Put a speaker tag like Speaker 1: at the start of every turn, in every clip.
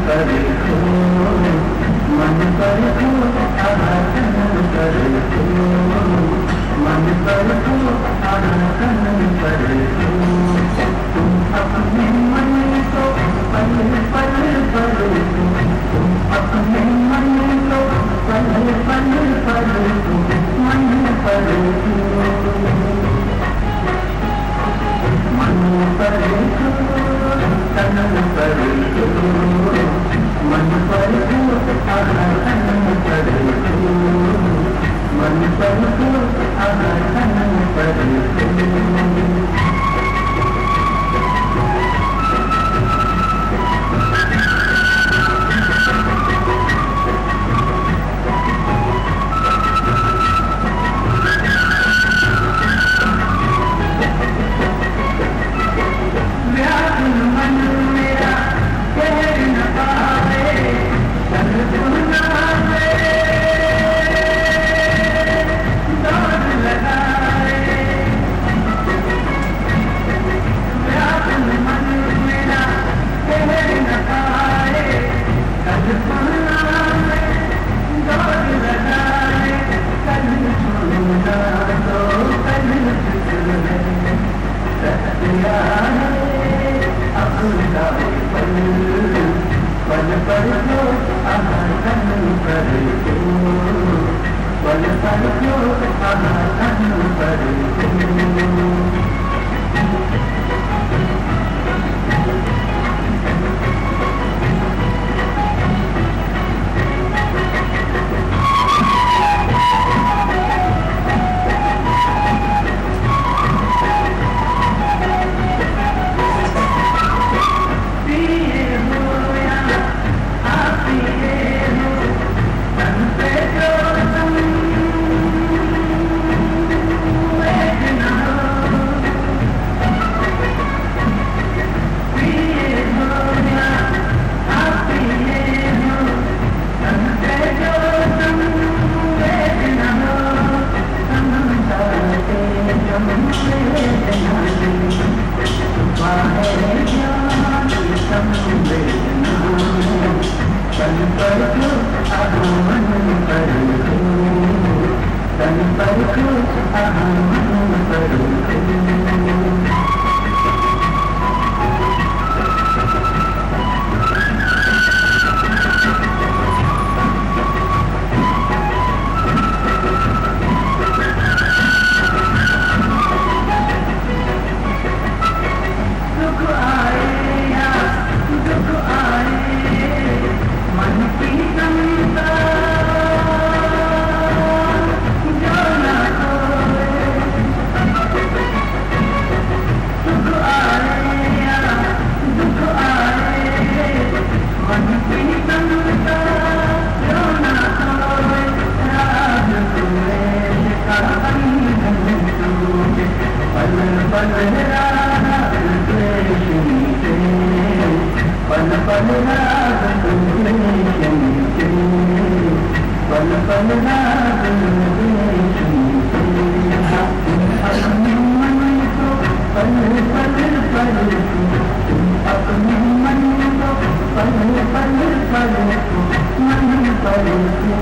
Speaker 1: Thank you. पर तू आराधन कर तू, मन पर तू आराधन कर तू। तुम अपने मन को पल पल पर तू, तुम अपने मन को पल पल पर तू, मन पर तू, मन पर तू, तन पर तू, मन पर तू आराधन कर तू, मन पर तू आराधन कर तू। पल पर जो आराधन कर तू, पल पर जो आराधन कर तू। तन पर तू आगमन कर तू, तन पर तू आगमन कर तू। पल पल राग तुझे सुनते, पल पल राग तुझे सुनते। अपने मन को पल पल पर तू, तुम अपने मन को पल पल पर तू, मन पर तू,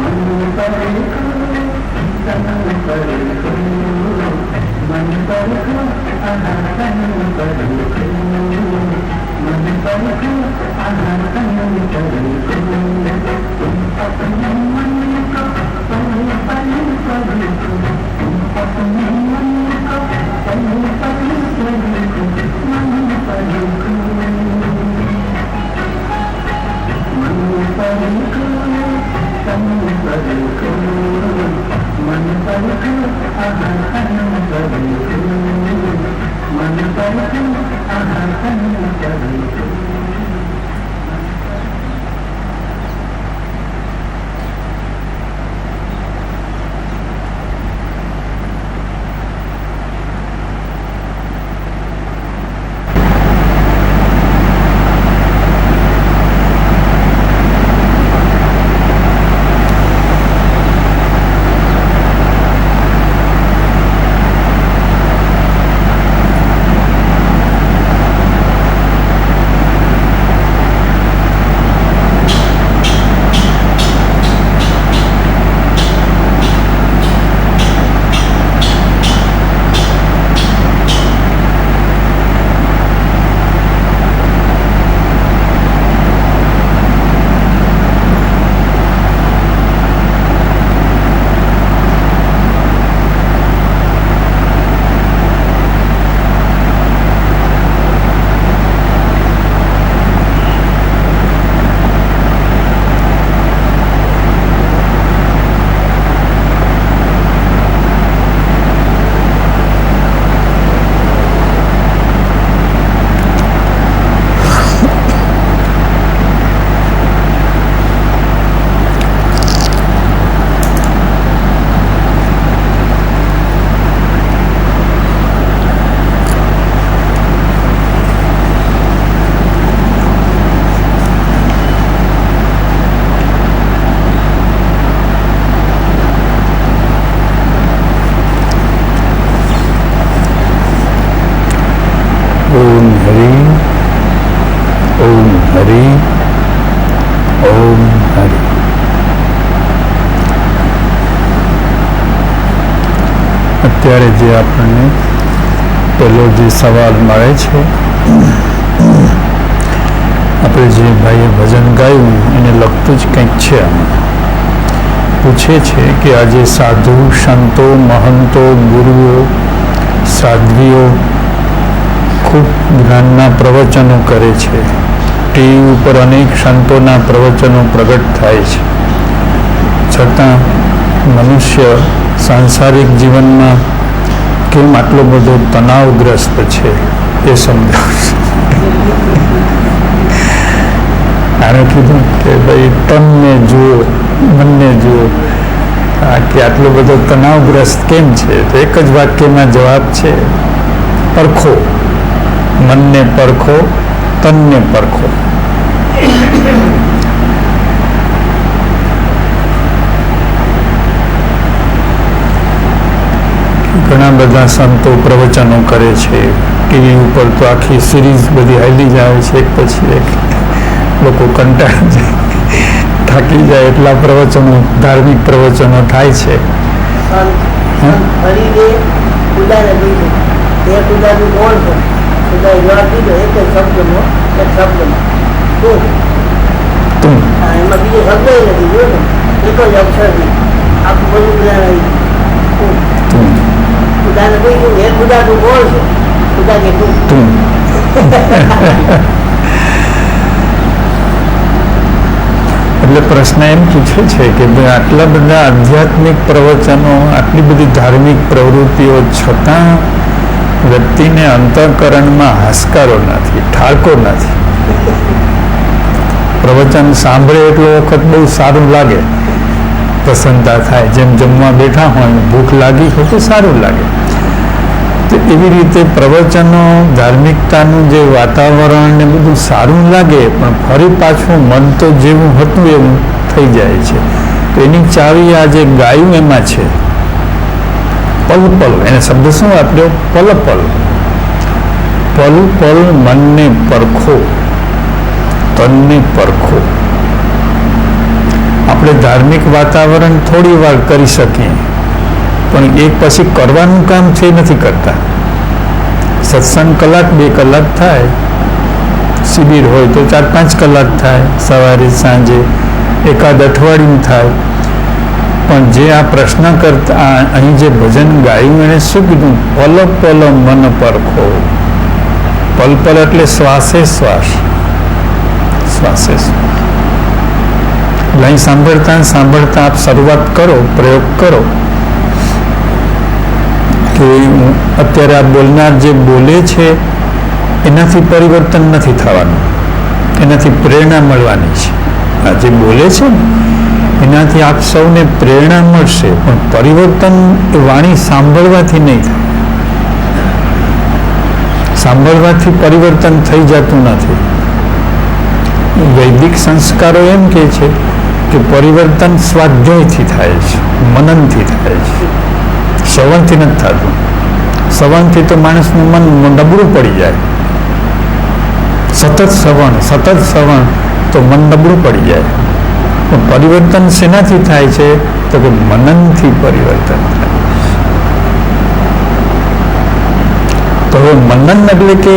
Speaker 1: मन पर तू, तन पर तू, मन पर तू आराधन कर तू, मन पर तू आराधन कर तू। तुम अपने मन को पल पल पर तू, तुम अपने मन को पल पल पर तू, मन पर तू, मन पर तू, तन पर तू, मन पर तू आराधन कर तू, मन पर तू
Speaker 2: ઓમ હરિ ઓમ હરિ. અત્યારે જે આપણને પહેલો જે સવાલ મળે છે, આપણે જે ભાઈએ ભજન ગાયું એને લગતું જ કંઈક છે. આમાં પૂછે છે કે આજે સાધુ, સંતો, મહંતો, ગુરુઓ, સાધ્વીઓ ખૂબ જ્ઞાનના પ્રવચનો કરે છે. ટીવી ઉપર અનેક સંતોના પ્રવચનો પ્રગટ થાય છે, છતાં મનુષ્ય સાંસારિક જીવનમાં કેમ આટલો બધો તણાવગ્રસ્ત છે એ સમજાવશે. આને કીધું કે ભાઈ તનને જુઓ, મનને જુઓ, કે આટલો બધો તણાવગ્રસ્ત કેમ છે? તો એક જ વાક્યમાં જવાબ છે, પરખો. મનને પરખો, તનને પરખો. ઘણા બધા સંતો પ્રવચનો કરે છે. ટીવી ઉપર તો આખી સિરીઝ બધી હાલી જાય છે, એક પછી એક. લોકો કંટાળી જાય, થાકી જાય એટલા પ્રવચનો, ધાર્મિક પ્રવચનો થાય છે. એટલે પ્રશ્ન એમ પૂછે છે કે ભાઈ આટલા બધા આધ્યાત્મિક પ્રવચનો, આટલી બધી ધાર્મિક પ્રવૃત્તિઓ છતાં વ્યક્તિને અંતઃકરણમાં હાશકારો નથી, ઠારકો નથી. પ્રવચન સાંભળે એટલો વખત બહુ સારું લાગે, પ્રસન્નતા થાય. જેમ જમવા બેઠા હોય, ભૂખ લાગી હોય તો સારું લાગે. તો એવી રીતે પ્રવચનો, ધાર્મિકતાનું જે વાતાવરણ ને બધું સારું લાગે, પણ ફરી પાછું મન તો જેવું હતું એવું થઈ જાય છે. તો એની ચાવી આ જે ગાયું એમાં છે, પલ પલ. એને શબ્દ શું વાપર્યો? પલ પલ. પલ પલ મનને પરખો, તનને પરખો. આપણે ધાર્મિક વાતાવરણ થોડી વાર કરી શકીએ, પણ એક પછી કરવાનું કામ છે નથી કરતા. સત્સંગ કલાક 2 કલાક થાય, શિબિર હોય તો 4-5 કલાક થાય, સવારે સાંજે, એકાદ અઠવાડિયું થાય. પણ જે આ પ્રશ્ન કરતા અહીં જે ભજન ગાયું એને શું કીધું? પલ પલ મન પરખો. પલ પલ એટલે શ્વાસે શ્વાસ, શ્વાસે શ્વાસ. અહીં સાંભળતા સાંભળતા આપ શરૂઆત કરો, પ્રયોગ કરો કે અત્યારે આ બોલનાર જે બોલે છે એનાથી પરિવર્તન નથી થવાનું, એનાથી પ્રેરણા મળવાની છે. આ જે બોલે છે ને એનાથી આપ સૌને પ્રેરણા મળશે, પણ પરિવર્તન એ વાણી સાંભળવાથી નહીં થાય. સાંભળવાથી પરિવર્તન થઈ જતું નથી. વૈદિક સંસ્કારો એમ કહે છે કે પરિવર્તન સ્વાધ્યાયથી થાય છે, મનનથી થાય છે, શ્રવણથી નથી થતું. શ્રવણથી તો માણસનું મન નબળું પડી જાય. સતત શ્રવણ તો મન નબળું પડી જાય. પણ પરિવર્તન શેનાથી થાય છે? તો કે મનનથી પરિવર્તન થાય. તો હવે મનન એટલે કે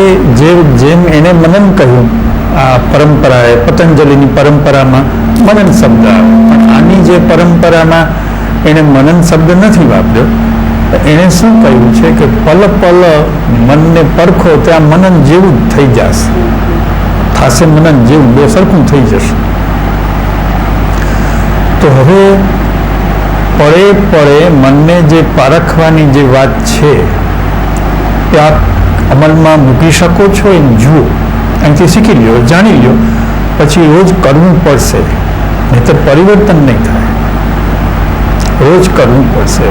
Speaker 2: જેમ એને મનન કહ્યું, આ પરંપરાએ પતંજલિની પરંપરામાં મનન શબ્દ આવે, પણ આની જે પરંપરામાં એને મનન શબ્દ નથી વાપર્યો. એણે શું કહ્યું છે કે પલ પલ મનને પરખો, ત્યાં મનન જેવું જ થઈ જશે, થશે મનન જેવું, બે સરખું થઈ જશે. તો હવે પળે પળે મનને જે પારખવાની જે વાત છે એ આપ અમલમાં મૂકી શકો છો. એમ જુઓ, અહીંથી શીખી લ્યો, જાણી લ્યો, પછી રોજ કરવું પડશે, નહીં તો પરિવર્તન નહીં થાય. રોજ કરવું પડશે.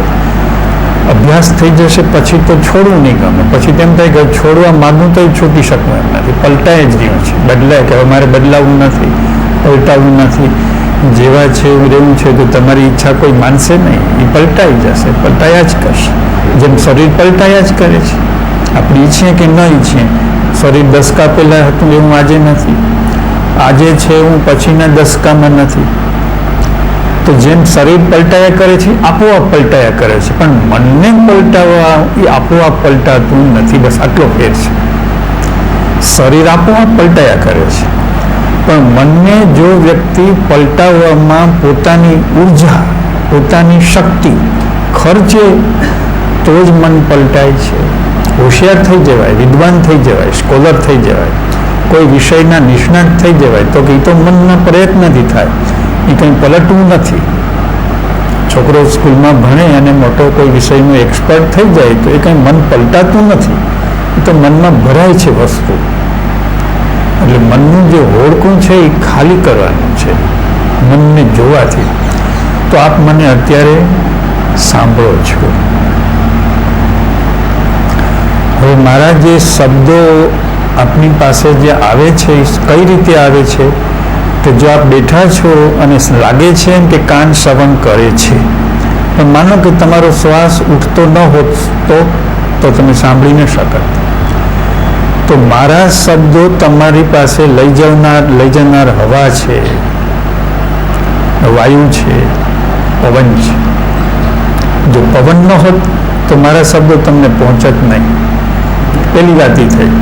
Speaker 2: અભ્યાસ થઈ જશે પછી તો છોડવું નહીં ગમે. પછી તેમ થાય કે છોડવા માગું તો છૂટી શકું એમ નથી, પલટાય જ રહ્યું છે. બદલાય કે મારે બદલાવવું નથી, પલટાવવું નથી, જેવા છે એવું રહેવું છે. તો તમારી ઈચ્છા કોઈ માનશે નહીં, એ પલટાઈ જશે, પલટાયા જ કરશે. જેમ શરીર પલટાયા જ કરે છે. આપણે ઈચ્છીએ કે ન ઈચ્છીએ, શરીર દસકા પહેલાં હતું એવું આજે નથી. આજે છે હું પછીના દસકામાં નથી. તો જેમ શરીર પલટાયા કરે છે આપોઆપ પલટાયા કરે છે, પણ મનને પલટાવવા એ આપોઆપ પલટાતું નથી. બસ આટલો ફેર છે. શરીર આપોઆપ પલટાયા કરે છે, પણ મનને જો વ્યક્તિ પલટાવવામાં પોતાની ઉર્જા, પોતાની શક્તિ ખર્ચે તો જ મન પલટાય છે. હોશિયાર થઈ જવાય, વિદ્વાન થઈ જવાય, સ્કોલર થઈ જવાય, કોઈ વિષયના નિષ્ણાત થઈ જવાય, તો કે એ તો મનના પ્રયત્નથી થાય, એ કંઈ પલટવું નથી. છોકરો સ્કૂલમાં ભણે અને મોટો કોઈ વિષયનો એક્સપર્ટ થઈ જાય તો એ કંઈ મન પલટાતું નથી, એ તો મનમાં ભરાય છે વસ્તુ. એટલે મનનું જે હોડકું છે એ ખાલી કરવાનું છે મનને જોવાથી. તો આપ મને અત્યારે સાંભળો છો. હવે મારા જે શબ્દો આપની પાસે જે આવે છે એ કઈ રીતે આવે છે કે જો આપ બેઠા છો અને લાગે છે એમ કે કાન શ્રવણ કરે છે, પણ માનો કે તમારો શ્વાસ ઉઠતો ન હોત તો તમે સાંભળી ન શકત. તો મારા શબ્દો તમારી પાસે લઈ જનાર હવા છે, વાયુ છે, પવન છે. જો પવન ન હોત તો મારા શબ્દો તમને પહોંચત નહીં. પહેલી વાત એ થઈ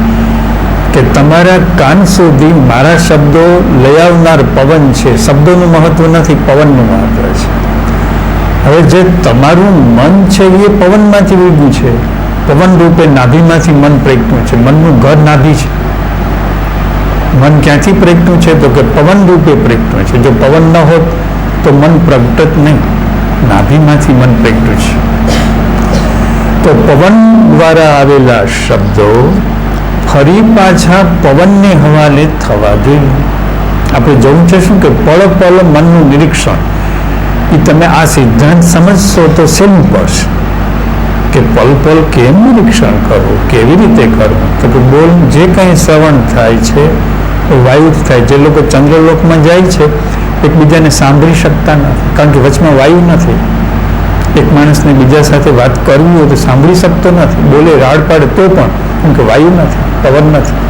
Speaker 2: કે તમારા કાન સુધી મારા શબ્દો લઈ આવનાર પવન છે. શબ્દોનું મહત્વ નથી, પવનનું મહત્વ છે. હવે જે તમારું મન છે એ પવનમાંથી ઉગ્યું છે. પવન રૂપે નાભીમાંથી મન પ્રગટ્યું છે. મનનું ઘર નાભી છે. મન ક્યાંથી પ્રગટ્યું છે તો કે પવન રૂપે પ્રગટ્યું છે. જો પવન ન હોત તો મન પ્રગટત નહીં. નાભીમાંથી મન પ્રગટ્યું છે. તો પવન દ્વારા આવેલા શબ્દો ફરી પાછા પવનને હવાલે થવા જોઈએ. આપણે જોવું છે શું કે પળ પળ મનનું નિરીક્ષણ. એ તમે આ સિદ્ધાંત સમજશો તો સહેલું પડશે કે પલ પલ કેમ નિરીક્ષણ કરવું, કેવી રીતે કરવું. તો કે બોલ જે કંઈ શ્રવણ થાય છે એ વાયુ થાય. જે લોકો ચંદ્રલોકમાં જાય છે એકબીજાને સાંભળી શકતા નથી, કારણ કે વચમાં વાયુ નથી. એક માણસને બીજા સાથે વાત કરવી હોય તો સાંભળી શકતો નથી, બોલે રાડ પાડે તો પણ, કેમ કે વાયુ નથી, પવન નથી.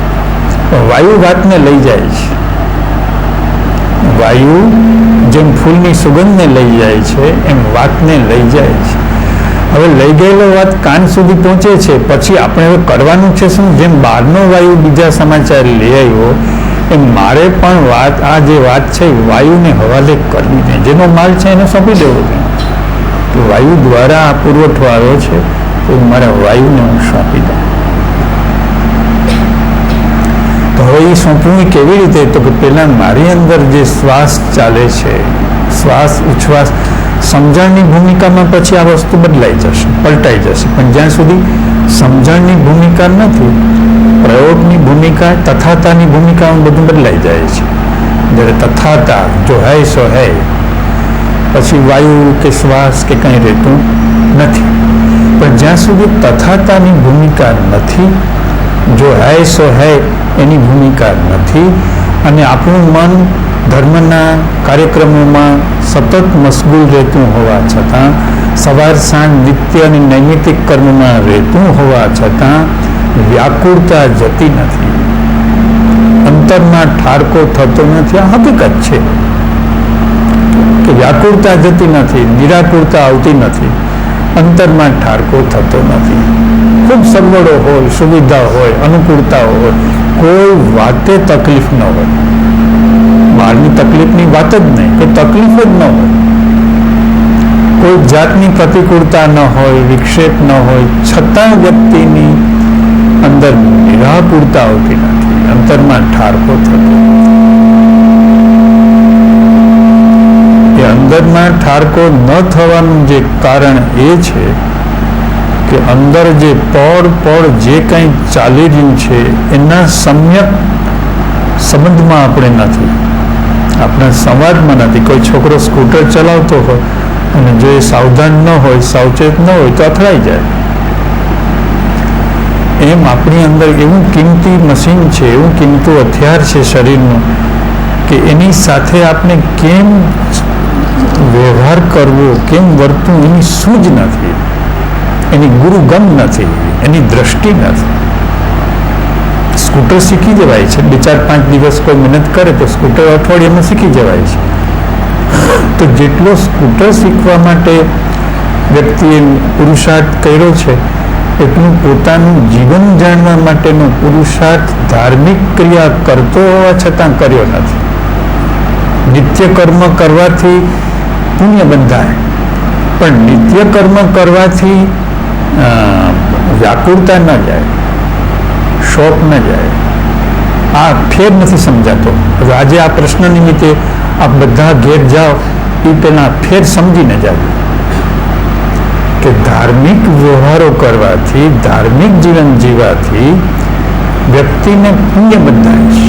Speaker 2: પણ વાયુ વાતને લઈ જાય છે. વાયુ જેમ ફૂલની સુગંધને લઈ જાય છે એમ વાતને લઈ જાય છે. હવે લઈ ગયેલો વાત કાન સુધી પહોંચે છે, પછી આપણે હવે કરવાનું છે શું? જેમ બહારનો વાયુ બીજા સમાચાર લઈ આવ્યો એમ મારે પણ આ જે વાત છે વાયુને હવાલે કરવી નહીં. જેનો માલ છે એને સોંપી દેવો જોઈએ. વાયુ દ્વારા આ પુરવઠો આવ્યો છે તો મારા વાયુને હું સોંપી દઉં. તો હવે એ સોંપવું કેવી રીતે? તો કે પહેલા મારી અંદર જે શ્વાસ ચાલે છે, શ્વાસ ઉચ્છ્વાસ, સમજણની ભૂમિકામાં પછી આ વસ્તુ બદલાઈ જશે, પલટાઈ જશે. પણ જ્યાં સુધી સમજણની ભૂમિકા નથી, પ્રયોગની ભૂમિકા, તથાતાની ભૂમિકામાં બધું બદલાઈ જાય છે. જ્યારે તથાતા જો હૈ સો હૈ, પછી વાયુ કે શ્વાસ કે કંઈ રહેતું નથી. પણ જ્યાં સુધી તથાતાની ભૂમિકા નથી, જો હૈ સો હૈ એની ભૂમિકા નથી, અને આપણું મન ધર્મના કાર્યક્રમોમાં સતત મશગુલ રહેતું હોવા છતાં, સવાર સાંજ નિત્ય અને નૈમિતિક કર્મમાં રહેતું હોવા છતાં વ્યાકુળતા જતી નથી, અંતરમાં ઠારકો થતો નથી. આ હકીકત છે કે વ્યાકુળતા જતી નથી, નિરાકુરતા આવતી નથી, અંતરમાં ઠારકો થતો નથી. ખૂબ સગવડો હોય, સુવિધા હોય, અનુકૂળતા હોય, કોઈ વાતે તકલીફ ન હોય. બહારની તકલીફની વાત જ નહીં, કોઈ તકલીફ જ ન હોય, કોઈ જાતની પ્રતિકૂળતા ન હોય, વિક્ષેપ ન હોય, છતાં વ્યક્તિની અંદર નિરાકુરતા આવતી નથી, અંતરમાં ઠારકો થતો. એ અંદરમાં ઠારકો ન થવાનું જે કારણ એ છે કે અંદર જે પળ જે કંઈ ચાલી રહ્યું છે એના સમ્યક સંબંધમાં આપણે નથી, આપણા સંવાદમાં નથી. કોઈ છોકરો સ્કૂટર ચલાવતો હોય અને જો એ સાવધાન ન હોય, સાવચેત ન હોય તો અથડાઈ જાય. એમ આપણી અંદર એવું કિંમતી મશીન છે, એવું કિંમતું હથિયાર છે શરીરનું કે એની સાથે આપણે કેમ વ્યવહાર કરવો, કેમ વર્તવું એની સૂઝ નથી, એની ગુરુગમ નથી, એની દ્રષ્ટિ નથી. સ્કૂટર શીખી જવાય છે, 2-4-5 દિવસ કોઈ મહેનત કરે તો સ્કૂટર અઠવાડિયામાં શીખી જવાય છે. તો જેટલો સ્કૂટર શીખવા માટે વ્યક્તિએ પુરુષાર્થ કર્યો છે એટલું પોતાનું જીવન જાણવા માટેનો પુરુષાર્થ ધાર્મિક ક્રિયા કરતો હોવા છતાં કર્યો નથી. નિત્ય કર્મ કરવાથી પુણ્ય બંધાય, પણ નિત્ય કર્મ કરવાથી વ્યાકુળતા ન જાય, શોક ન જાય. આ ફેર નથી સમજાતો. હવે આજે આ પ્રશ્ન નિમિત્તે આપ બધા ઘેર જાઓ એ પહેલાં ફેર સમજીને જાઓ કે ધાર્મિક વ્યવહારો કરવાથી, ધાર્મિક જીવન જીવવાથી વ્યક્તિને પુણ્ય બંધાય છે,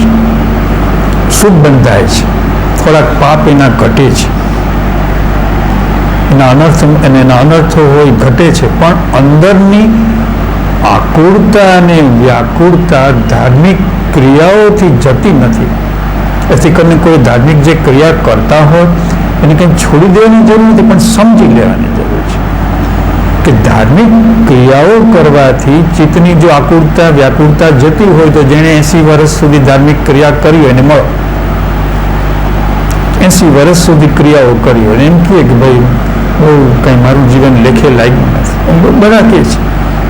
Speaker 2: સુખ બંધાય છે, થોડાક પાપ એના ઘટે છે, એના અનર્થો હોય ઘટે છે, પણ અંદરની આકુળતા અને વ્યાકુળતા ધાર્મિક ક્રિયાઓથી જતી નથી. એથી કરીને કોઈ ધાર્મિક જે ક્રિયા કરતા હોય એને કંઈ છોડી દેવાની જરૂર નથી, પણ સમજી લેવાની જરૂર છે કે ધાર્મિક ક્રિયાઓ કરવાથી ચિત્તની જો આકુળતા વ્યાકુળતા જતી હોય તો જેણે 80 વર્ષ સુધી ધાર્મિક ક્રિયા કરી હોય એને મળો. 80 વર્ષ સુધી ક્રિયાઓ કરી હોય એમ કહે કે ભાઈ બહુ કંઈ મારું જીવન લેખે લાગ્યું નથી. બધા કહે છે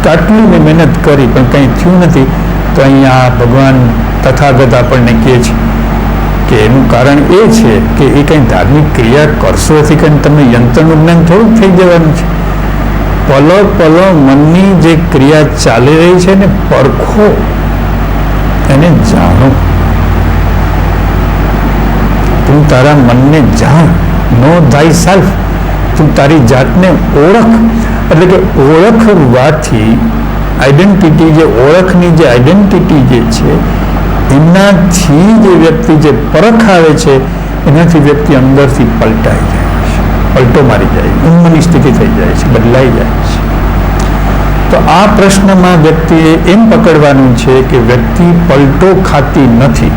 Speaker 2: કે આટલી મેં મહેનત કરી પણ કંઈ થયું નથી. તો અહીંયા ભગવાન તથાગત આપણને કહે છે કે એનું કારણ એ છે કે એ કંઈ ધાર્મિક ક્રિયા કરશો એથી કંઈ તમને યંત્રનું જ્ઞાન થોડુંક થઈ જવાનું છે. પલો પલો મનની જે ક્રિયા ચાલી રહી છે ને પરખો, એને જાણો. તું તારા મનને જાણ, નો થાય સેલ્ફ. તું તારી જાતને ઓળખ. એટલે કે ઓળખવાથી આઈડેન્ટિટી, જે ઓળખની જે આઈડેન્ટિટી જે છે એનાથી જે વ્યક્તિ જે પરખ આવે છે એનાથી વ્યક્તિ અંદરથી પલટાઈ જાય છે, પલટો મારી જાય, ઉન્મની સ્થિતિ થઈ જાય છે, બદલાઈ જાય છે. તો આ પ્રશ્નમાં વ્યક્તિએ એમ પકડવાનું છે કે વ્યક્તિ પલટો ખાતી નથી.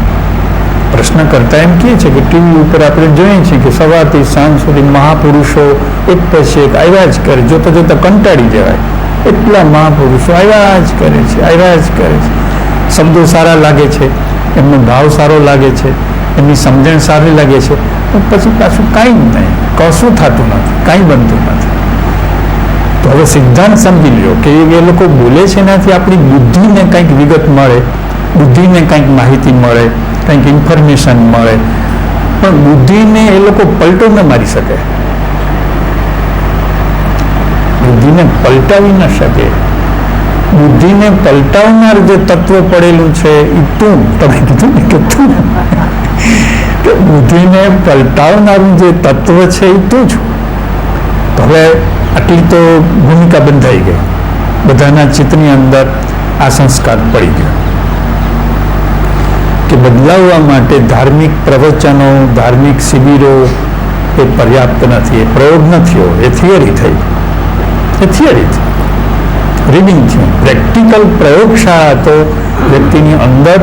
Speaker 2: પ્રશ્ન કરતા એમ કહે છે કે ટીવી ઉપર આપણે જોઈએ છીએ કે સવારથી સાંજ સુધી મહાપુરુષો એક પછી એક આવ્યા જ કરે, જોતા જોતા કંટાળી જવાય એટલા મહાપુરુષો આવ્યા જ કરે છે, આવ્યા જ કરે છે. શબ્દો સારા લાગે છે, એમનો ભાવ સારો લાગે છે, એમની સમજણ સારી લાગે છે, પણ પછી પાછું કાંઈ જ નહીં, કશું થતું નથી, કાંઈ બનતું નથી. તો હવે સિદ્ધાંત સમજી લ્યો કે એ લોકો બોલે છે એનાથી આપણી બુદ્ધિને કંઈક વિગત મળે, બુદ્ધિને કંઈક માહિતી મળે, કંઈક ઇન્ફોર્મેશન મળે, પણ બુદ્ધિને એ લોકો પલટો ન મારી શકે, બુદ્ધિને પલટાવી ન શકે. બુદ્ધિને પલટાવનાર જે તત્વ પડેલું છે એ તું, તમે કીધું ને કે તું, કે બુદ્ધિને પલટાવનારું જે તત્વ છે એ તું છું. તો હવે આટલી તો ભૂમિકા બંધાઈ ગઈ, બધાના ચિત્તની અંદર આ સંસ્કાર પડી ગયો કે બદલાવવા માટે ધાર્મિક પ્રવચનો, ધાર્મિક શિબિરો એ પર્યાપ્ત નથી, એ પ્રયોગ ન થયો, એ થિયરી થઈ, એ થિયરી થઈ, રીડિંગ થયું. પ્રેક્ટિકલ પ્રયોગશાળા તો વ્યક્તિની અંદર.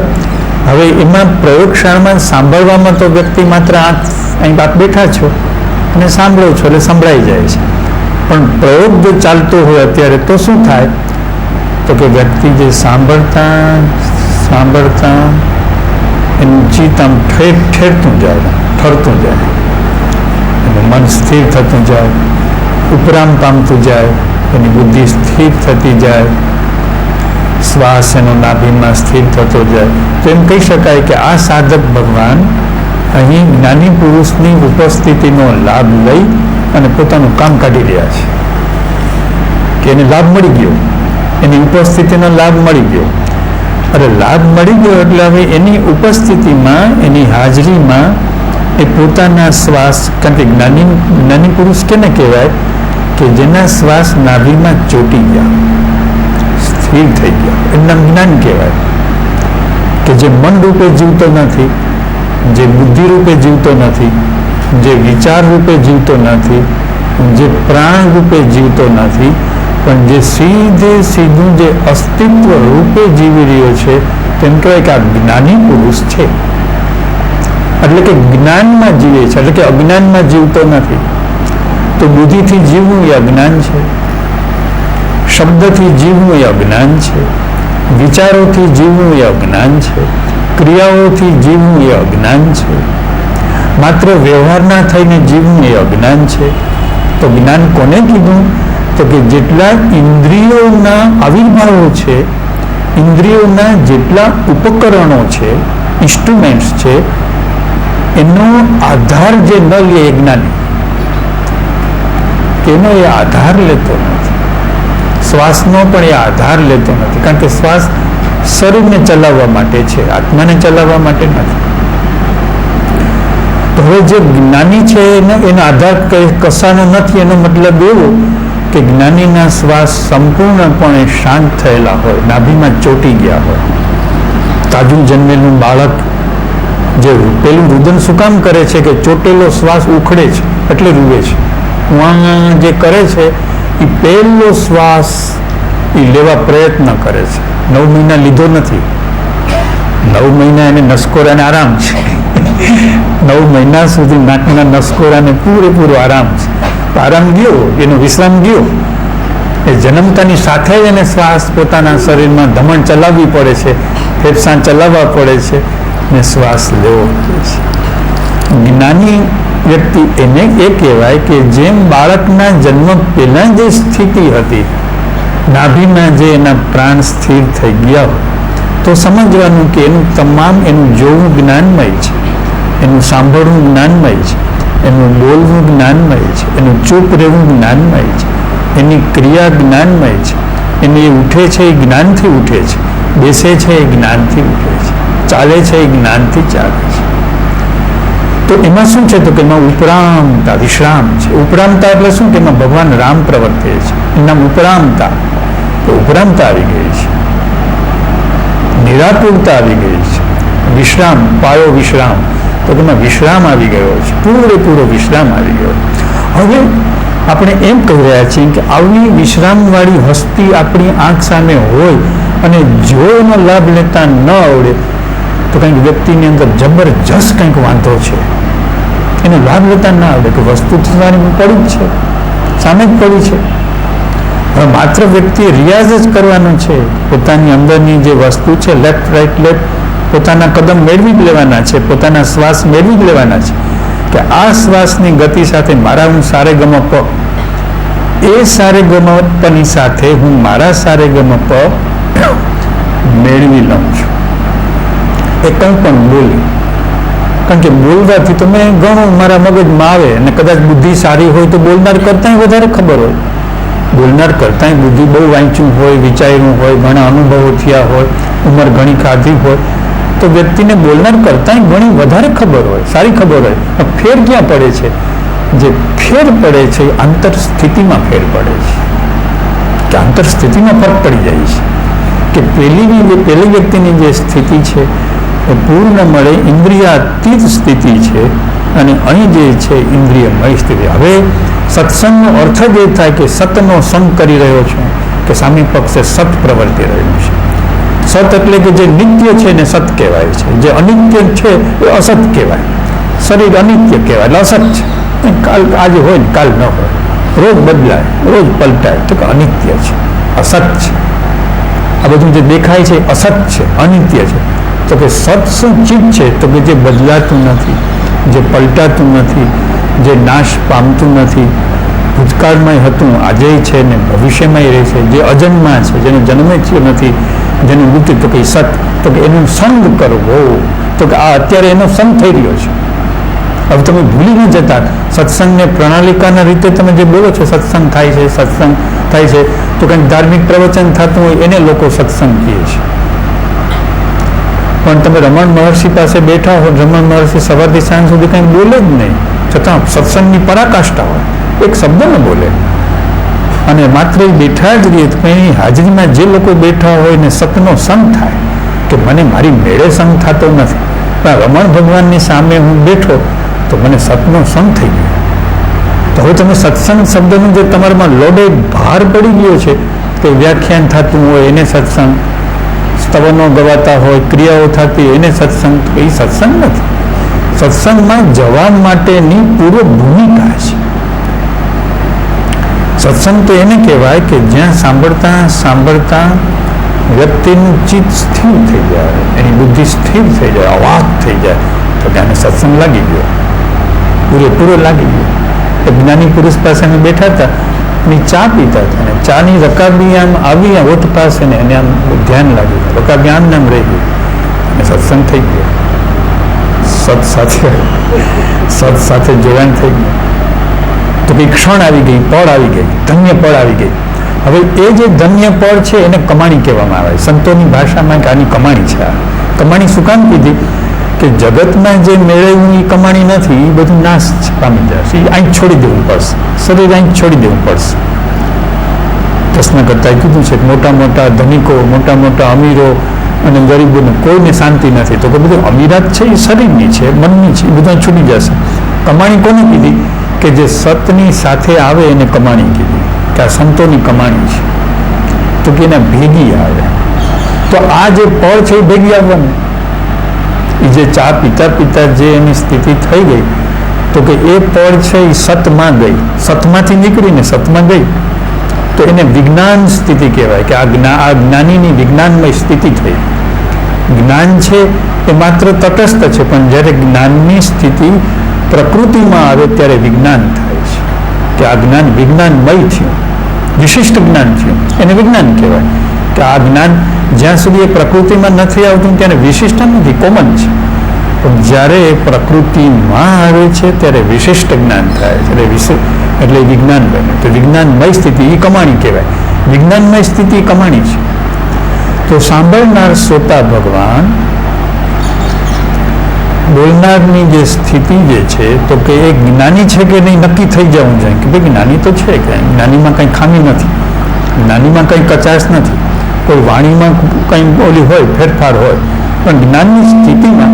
Speaker 2: હવે એમાં પ્રયોગશાળામાં સાંભળવામાં તો વ્યક્તિ માત્ર અહીં આપ બેઠા છો અને સાંભળો છો એટલે સંભળાઈ જાય છે, પણ પ્રયોગ જો ચાલતો હોય અત્યારે તો શું થાય તો કે વ્યક્તિ જે સાંભળતા એનું ચિત્ત આમ ઠરતું જાય, એનું મન સ્થિર થતું જાય, ઉપરામ પામતું જાય, એની બુદ્ધિ સ્થિર થતી જાય, શ્વાસ એનો નાભીમાં સ્થિર થતો જાય. તો એમ કહી શકાય કે આ સાધક ભગવાન અહીં જ્ઞાની પુરુષની ઉપસ્થિતિનો લાભ લઈ અને પોતાનું કામ કાઢી રહ્યા છે કે એને લાભ મળી ગયો, એની ઉપસ્થિતિનો લાભ મળી ગયો. અરે લાભ મળી ગયો એટલે હવે એની ઉપસ્થિતિમાં, એની હાજરીમાં એ પોતાના શ્વાસ, કારણ કે જ્ઞાની પુરુષ કેને કહેવાય કે જેના શ્વાસ નાભીમાં ચોંટી ગયા, સ્થિર થઈ ગયા, એમના જ્ઞાન કહેવાય. કે જે મન રૂપે જીવતો નથી, જે બુદ્ધિ રૂપે જીવતો નથી, જે વિચાર રૂપે જીવતો નથી, જે પ્રાણ રૂપે જીવતો નથી, પણ જે સીધું જે અસ્તિત્વ રૂપે જીવી રહ્યો છે તેમ કહેવાય કે આ જ્ઞાની પુરુષ છે. એટલે કે જ્ઞાનમાં જીવે છે, એટલે કે અજ્ઞાનમાં જીવતો નથી. તો બુદ્ધિથી જીવવું એ અજ્ઞાન છે, શબ્દથી જીવવું એ અજ્ઞાન છે, વિચારોથી જીવવું એ અજ્ઞાન છે, ક્રિયાઓથી જીવવું એ અજ્ઞાન છે, માત્ર વ્યવહારના થઈને જીવવું એ અજ્ઞાન છે. તો જ્ઞાન કોને કીધું? તો કે જેટલા ઇન્દ્રિયોના આવિર્ભાવો છે, ઇન્દ્રિયોના જેટલા ઉપકરણો છે, ઇન્સ્ટ્રુમેન્ટ્સ છે, એનો આધાર જે ન લે એ જ્ઞાની, એનો એ આધાર લેતો નથી. શ્વાસનો પણ એ આધાર લેતો નથી, કારણ કે શ્વાસ શરીરને ચલાવવા માટે છે, આત્માને ચલાવવા માટે નથી. તો હવે જે જ્ઞાની છે એનો આધાર કશાનો નથી. એનો મતલબ એવો કે જ્ઞાનીના શ્વાસ સંપૂર્ણપણે શાંત થયેલા હોય, નાભીમાં ચોંટી ગયા હોય. તાજું જન્મેલું બાળક જે પેલું રુદન શું કામ કરે છે કે ચોટેલો શ્વાસ ઉખડે છે એટલે રૂવે છે. જે કરે છે એ પહેલો શ્વાસ એ લેવા પ્રયત્ન કરે છે. 9 મહિના લીધો નથી. 9 મહિના એને નસકોરાને આરામ છે. 9 મહિના સુધી નાકના નસકોરાને પૂરેપૂરો આરામ છે. આરામ ગયો, એનો વિશ્રામ ગયો. એ જન્મતાની સાથે જ એને શ્વાસ પોતાના શરીરમાં ધમણ ચલાવવી પડે છે, ફેફસાં ચલાવવા પડે છે ને શ્વાસ લેવો પડે છે. જ્ઞાની વ્યક્તિ એને એ કહેવાય કે જેમ બાળકના જન્મ પહેલા જે સ્થિતિ હતી, નાભીમાં જે એના પ્રાણ સ્થિર થઈ ગયા હોય, તો સમજવાનું કે એનું તમામ એનું જોવું જ્ઞાનમય છે, એનું સાંભળવું જ્ઞાનમય છે, એનું બોલવું જ્ઞાનમય છે, એનું ચૂપ રહેવું જ્ઞાનમય છે, એની ક્રિયા જ્ઞાનમય છે, એને એ ઉઠે છે એ જ્ઞાનથી ઉઠે છે, બેસે છે એ જ્ઞાનથી ઉઠે છે, ચાલે છે એ જ્ઞાનથી ચાલે છે. તો એમાં શું છે? તો કે એમાં ઉપરામતા વિશ્રામ છે. ઉપરામતા એટલે શું? કે એમાં ભગવાન રામ પ્રવર્તે છે, એના ઉપરામતા. તો ઉપરામતા આવી ગઈ છે, નિરાકુરતા આવી ગઈ છે, વિશ્રામ, પાયો વિશ્રામ. તો એમાં વિશ્રામ આવી ગયો છે, પૂરેપૂરો વિશ્રામ આવી ગયો. હવે આપણે એમ કહી રહ્યા છીએ કે આવી વિશ્રામવાળી હસ્તી આપણી આંખ સામે હોય અને જો એનો લાભ લેતા ન આવડે તો કંઈક વ્યક્તિની અંદર જબરજસ્ત કંઈક વાંધો છે. એનો લાભ લેતા ના આવડે કે વસ્તુ સારી પડી જ છે, સામે જ પડી છે. હવે માત્ર વ્યક્તિએ રિયાઝ જ કરવાનો છે. પોતાની અંદરની જે વસ્તુ છે, લેફ્ટ રાઈટ લેફ્ટ, પોતાના કદમ મેળવી જ લેવાના છે, પોતાના શ્વાસ મેળવી જ લેવાના છે કે આ શ્વાસની ગતિ સાથે મારા હું સારે ગમ પ, એ સારે ગમ પની સાથે હું મારા સારે ગમ પ મેળવી લઉં છું. એ કંઈ પણ બોલી, કારણ કે બોલવાથી તો મેં ઘણું મારા મગજમાં આવે અને કદાચ બુદ્ધિ સારી હોય તો બોલનાર કરતાં વધારે ખબર હોય. બોલનાર કરતાં બુદ્ધિ બહુ વાંચ્યું હોય, વિચાર્યું હોય, ઘણા અનુભવો થયા હોય, ઉંમર ઘણી ખાધી હોય, તો વ્યક્તિને બોલનાર કરતાં ઘણી વધારે ખબર હોય, સારી ખબર હોય. ફેર ક્યાં પડે છે? જે ફેર પડે છે એ આંતર સ્થિતિમાં ફેર પડે છે, કે આંતર સ્થિતિમાં ફરક પડી જાય છે કે પેલી વ્યક્તિની જે સ્થિતિ છે એ પૂર્ણ મળે ઇન્દ્રિયાતીત સ્થિતિ છે અને અહીં જે છે ઇન્દ્રિયમય સ્થિતિ. હવે સત્સંગનો અર્થ જ એ થાય કે સતનો સંગ કરી રહ્યો છું, કે સામે પક્ષે સત પ્રવર્તી રહ્યું છે. સત એટલે કે જે નિત્ય છે ને સત કહેવાય છે, જે અનિત્ય છે એ અસત કહેવાય. શરીર અનિત્ય કહેવાય એટલે અસત છે. કાલ આજે હોય ને કાલ ન હોય, રોજ બદલાય, રોજ પલટાય, તો કે અનિત્ય છે, અસત છે. આ બધું જે દેખાય છે અસત છે, અનિત્ય છે. તો કે સત શું ચીજ છે? તો કે જે બદલાતું નથી, જે પલટાતું નથી, જે નાશ પામતું નથી, ભૂતકાળમાં હતું, આજે છે ને ભવિષ્યમાં રહે છે, જે અજન્મા છે, જેનો જન્મ જ નથી, જેનું મૃત્યુ. તો કે સત, તો કે એનું સંગ કરવો. તો કે આ અત્યારે એનો સંગ થઈ રહ્યો છે. હવે તમે ભૂલી ન જતા, સત્સંગને પ્રણાલિકાના રીતે તમે જે બોલો છો, સત્સંગ થાય છે, સત્સંગ થાય છે, તો કંઈક ધાર્મિક પ્રવચન થતું હોય એને લોકો સત્સંગ કહે છે. પણ તમે રમણ મહર્ષિ પાસે બેઠા હો, રમણ મહર્ષિ સવારથી સાંજ સુધી કંઈ બોલે જ નહીં, છતાં સત્સંગની પરાકાષ્ઠા હોય, એક શબ્દ ન બોલે અને માત્ર એ બેઠા જ રહીએ. એની હાજરીમાં જે લોકો બેઠા હોય ને સતનો સંગ થાય કે મને મારી મેળે સંગ થતો નથી, પણ રમણ ભગવાનની સામે હું બેઠો તો મને સતનો સંગ થઈ ગયો. તો હવે તમે સત્સંગ શબ્દનો જે તમારામાં લોડે ભાર પડી ગયો છે કે વ્યાખ્યાન થતું હોય એને સત્સંગ, સ્તવનો ગવાતા હોય, ક્રિયાઓ થતી એને સત્સંગ, એ સત્સંગ નથી. સત્સંગમાં જવા માટેની પૂર્વ ભૂમિકા છે. સત્સંગ તો એને કહેવાય કે જ્યાં સાંભળતા સાંભળતા વ્યક્તિનું ચિત્ત સ્થિર થઈ જાય, એની બુદ્ધિ સ્થિર થઈ જાય, અવાક થઈ જાય, તો કે આને સત્સંગ લાગી ગયો, પૂરેપૂરો લાગી ગયો. એક જ્ઞાની પુરુષ પાસે અમે બેઠા હતા, એની ચા પીતા હતા, અને ચાની રકાબી આમ આવી હોઠ પાસે ને એને આમ ધ્યાન લાગ્યું, રકાબી આમ નામ રહી ગયું, અને સત્સંગ થઈ ગયો. સત સાથે જોડાણ થઈ ગયું. તો કઈ ક્ષણ આવી ગઈ, પળ આવી ગઈ, ધન્ય પળ આવી ગઈ. હવે એ જે ધન્ય પળ છે એને કમાણી કહેવામાં આવે. સંતોની ભાષામાં કે આની કમાણી છે. આ કમાણી શું કામ કીધી? કે જગતમાં જે મેળવ્યું એ કમાણી નથી, એ બધું નાશ પામી જશે. એ અહીં છોડી દેવું પડશે, શરીર અહીં છોડી દેવું પડશે. પ્રશ્ન કરતા કીધું છે કે મોટા મોટા ધનિકો, મોટા મોટા અમીરો અને ગરીબોને કોઈને શાંતિ નથી. તો કે બધું અમીરાત છે એ શરીરની છે, મનની છે, એ બધા છૂટી જશે. કમાણી કોને કીધી? કે જે સતની સાથે આવે એને કમાણી કીધી, કે આ સંતોની કમાણી છે. તો કે એના ભેગી આવે. તો આ જે પળ છે એ ભેગી આવવાનું. એ જે ચા પીતા પીતા જે એની સ્થિતિ થઈ ગઈ, તો કે એ પળ છે એ સતમાં ગઈ, સતમાંથી નીકળીને સતમાં ગઈ. તો એને વિજ્ઞાન સ્થિતિ કહેવાય, કે આ જ્ઞાનીની વિજ્ઞાનમય સ્થિતિ થઈ. જ્ઞાન છે એ માત્ર તટસ્થ છે, પણ જ્યારે જ્ઞાનની સ્થિતિ પ્રકૃતિમાં આવે ત્યારે વિજ્ઞાન થાય છે. કે આ જ્ઞાન વિજ્ઞાનમય થયું, વિશિષ્ટ જ્ઞાન થયું, એને વિજ્ઞાન કહેવાય. કે આ જ્ઞાન જ્યાં સુધી એ પ્રકૃતિમાં નથી આવતું ત્યારે વિશિષ્ટ નથી, કોમન છે. પણ જ્યારે એ પ્રકૃતિમાં આવે છે ત્યારે વિશિષ્ટ જ્ઞાન થાય છે, એટલે વિજ્ઞાન બને. તો વિજ્ઞાનમય સ્થિતિ એ કમાણી કહેવાય. વિજ્ઞાનમય સ્થિતિ કમાણી છે. તો સાંભળનાર શ્રોતા ભગવાન, બોલનારની જે સ્થિતિ જે છે, તો કે એ જ્ઞાની છે કે નહીં નક્કી થઈ જવું જોઈએ. કે ભાઈ જ્ઞાની તો છે, કે જ્ઞાનીમાં કંઈ ખામી નથી, જ્ઞાનીમાં કંઈ કચાશ નથી, કોઈ વાણીમાં કંઈ ઓલી હોય, ફેરફાર હોય, પણ જ્ઞાનની સ્થિતિમાં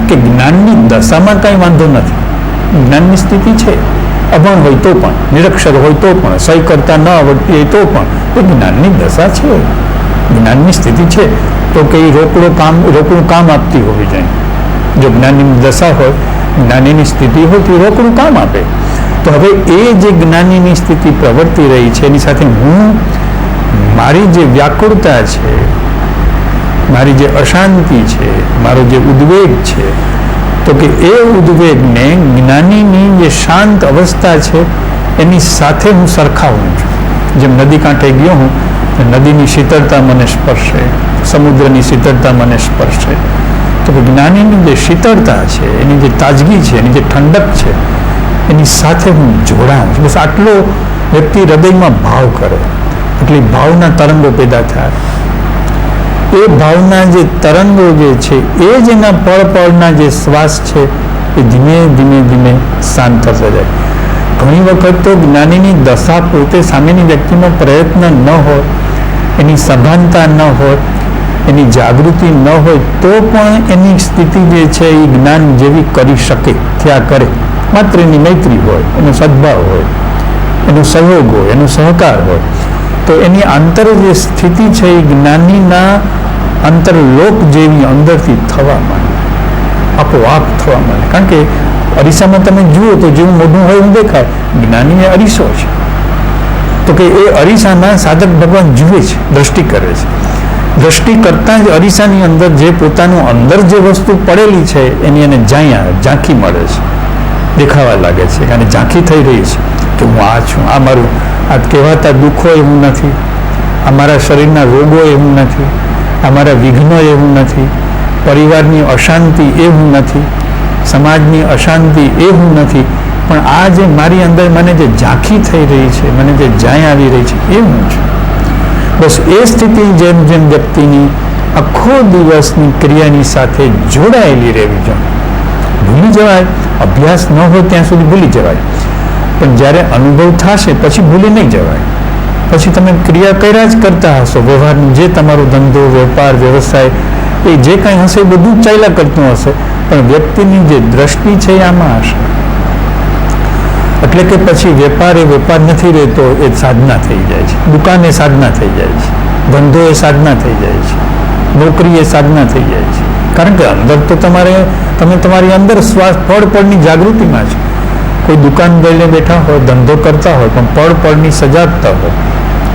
Speaker 2: કે જ્ઞાનની દશામાં કંઈ વાંધો નથી. જ્ઞાનની સ્થિતિ છે, અભણ હોય તો પણ, નિરક્ષર હોય તો પણ, સહી કરતા ન આવડતી હોય તો પણ, એ જ્ઞાનની દશા છે, જ્ઞાનની સ્થિતિ છે. તો કે એ રોકડું કામ આપતી હોવી જોઈએ. જો જ્ઞાનીની દશા હોય, જ્ઞાનીની સ્થિતિ હોય તો એ રોકડું કામ આપે. તો હવે એ જે જ્ઞાનીની સ્થિતિ પ્રવર્તી રહી છે, એની સાથે હું મારી જે વ્યાકુળતા છે, મારી જે અશાંતિ છે, મારો જે ઉદ્વેગ છે, તો કે એ ઉદ્વેગને જ્ઞાનીની જે શાંત અવસ્થા છે એની સાથે હું સરખાવું છું. જેમ નદી કાંઠે ગયો હું, નદીની શીતળતા મને સ્પર્શે, સમુદ્રની શીતળતા મને સ્પર્શે. તો કે જ્ઞાનીની જે શીતળતા છે, એની જે તાજગી છે, એની જે ઠંડક છે, એની સાથે હું જોડાઉં છું. બસ આટલો વ્યક્તિ હૃદયમાં ભાવ કરે, એટલી ભાવના તરંગો પેદા થાય. એ ભાવના જે તરંગો જે છે, એ જ એના પળના જે શ્વાસ છે, એ ધીમે ધીમે ધીમે શાંત થશે જાય. ઘણી વખત તો જ્ઞાનીની દશા પોતે સામેની વ્યક્તિનો પ્રયત્ન ન હોય, એની સભાનતા ન હોય, એની જાગૃતિ ન હોય, તો પણ એની સ્થિતિ જે છે એ જ્ઞાન જેવી કરી શકે, થયા કરે. માત્ર એની મૈત્રી હોય, એનો સદભાવ હોય, એનો સહયોગ હોય, એનો સહકાર હોય, તો એની આંતર જે સ્થિતિ છે એ જ્ઞાનીના અંતરલોક જેવી અંદરથી થવા માંડે, આપોઆપ થવા માંડે. કારણ કે અરીસામાં તમે જુઓ તો જેવું મોઢું હોય એવું દેખાય. જ્ઞાની એ અરીસો છે. તો કે એ અરીસામાં સાધક ભગવાન જુએ છે, દ્રષ્ટિ કરે છે. દ્રષ્ટિ કરતાં જ અરીસાની અંદર જે પોતાનું અંદર જે વસ્તુ પડેલી છે એની એને ઝાંખી મળે છે, દેખાવા લાગે છે. અને ઝાંખી થઈ રહી છે કે હું આ છું, આ મારું, આ કહેવાતા દુઃખો એવું નથી, આ મારા શરીરના રોગો એવું નથી, આ મારા વિઘ્નો એવું નથી, પરિવારની અશાંતિ એવું નથી, સમાજની અશાંતિ એવું નથી, પણ આ જે મારી અંદર મને જે ઝાંખી થઈ રહી છે, મને જે ઝાંય આવી રહી છે, એ હું છું. બસ એ સ્થિતિ જેમ જેમ વ્યક્તિની આખો દિવસની ક્રિયાની સાથે જોડાયેલી રહેવી જોઈએ. ભૂલી જવાય, અભ્યાસ ન હોય ત્યાં સુધી ભૂલી જવાય, પણ જ્યારે અનુભવ થશે પછી ભૂલી નહીં જવાય. પછી તમે ક્રિયા કર્યા જ કરતા હશો, વ્યવહારનું જે તમારો ધંધો, વેપાર, વ્યવસાય એ જે કંઈ હશે એ બધું જ ચાલ્યા કરતું હશે, પણ વ્યક્તિની જે દ્રષ્ટિ છે એ આમાં હશે. એટલે કે પછી વેપાર એ વેપાર નથી રહેતો, એ સાધના થઈ જાય છે. દુકાન એ સાધના થઈ જાય છે, ધંધો એ સાધના થઈ જાય છે, નોકરી એ સાધના થઈ જાય છે. કારણ કે અંદર તો તમે તમારી અંદર શ્વાસ પળની જાગૃતિમાં છે. કોઈ દુકાન લઈને બેઠા હોય, ધંધો કરતા હોય, પણ પળની સજાગતા હોય,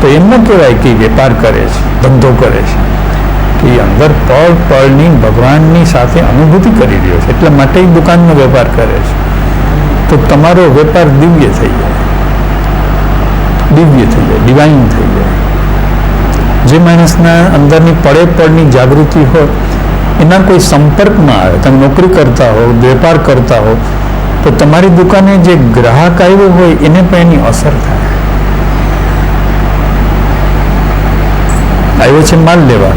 Speaker 2: તો એમ ન કહેવાય કે વેપાર કરે છે, ધંધો કરે છે. કે એ અંદર પળની ભગવાનની સાથે અનુભૂતિ કરી રહ્યો છે, એટલા માટે એ દુકાનનો વેપાર કરે છે. તો તમારો વેપાર દિવ્ય થઈ જાય, ડિવાઇન થઈ જાય. જે માણસના અંદરની પળની જાગૃતિ હોય, એના કોઈ સંપર્કમાં આવે, તમે નોકરી કરતા હો, વેપાર કરતા હો, તો તમારી દુકાને જે ગ્રાહક આવ્યો હોય એને પણ એની અસર થાય. આવ્યો છે માલ લેવા,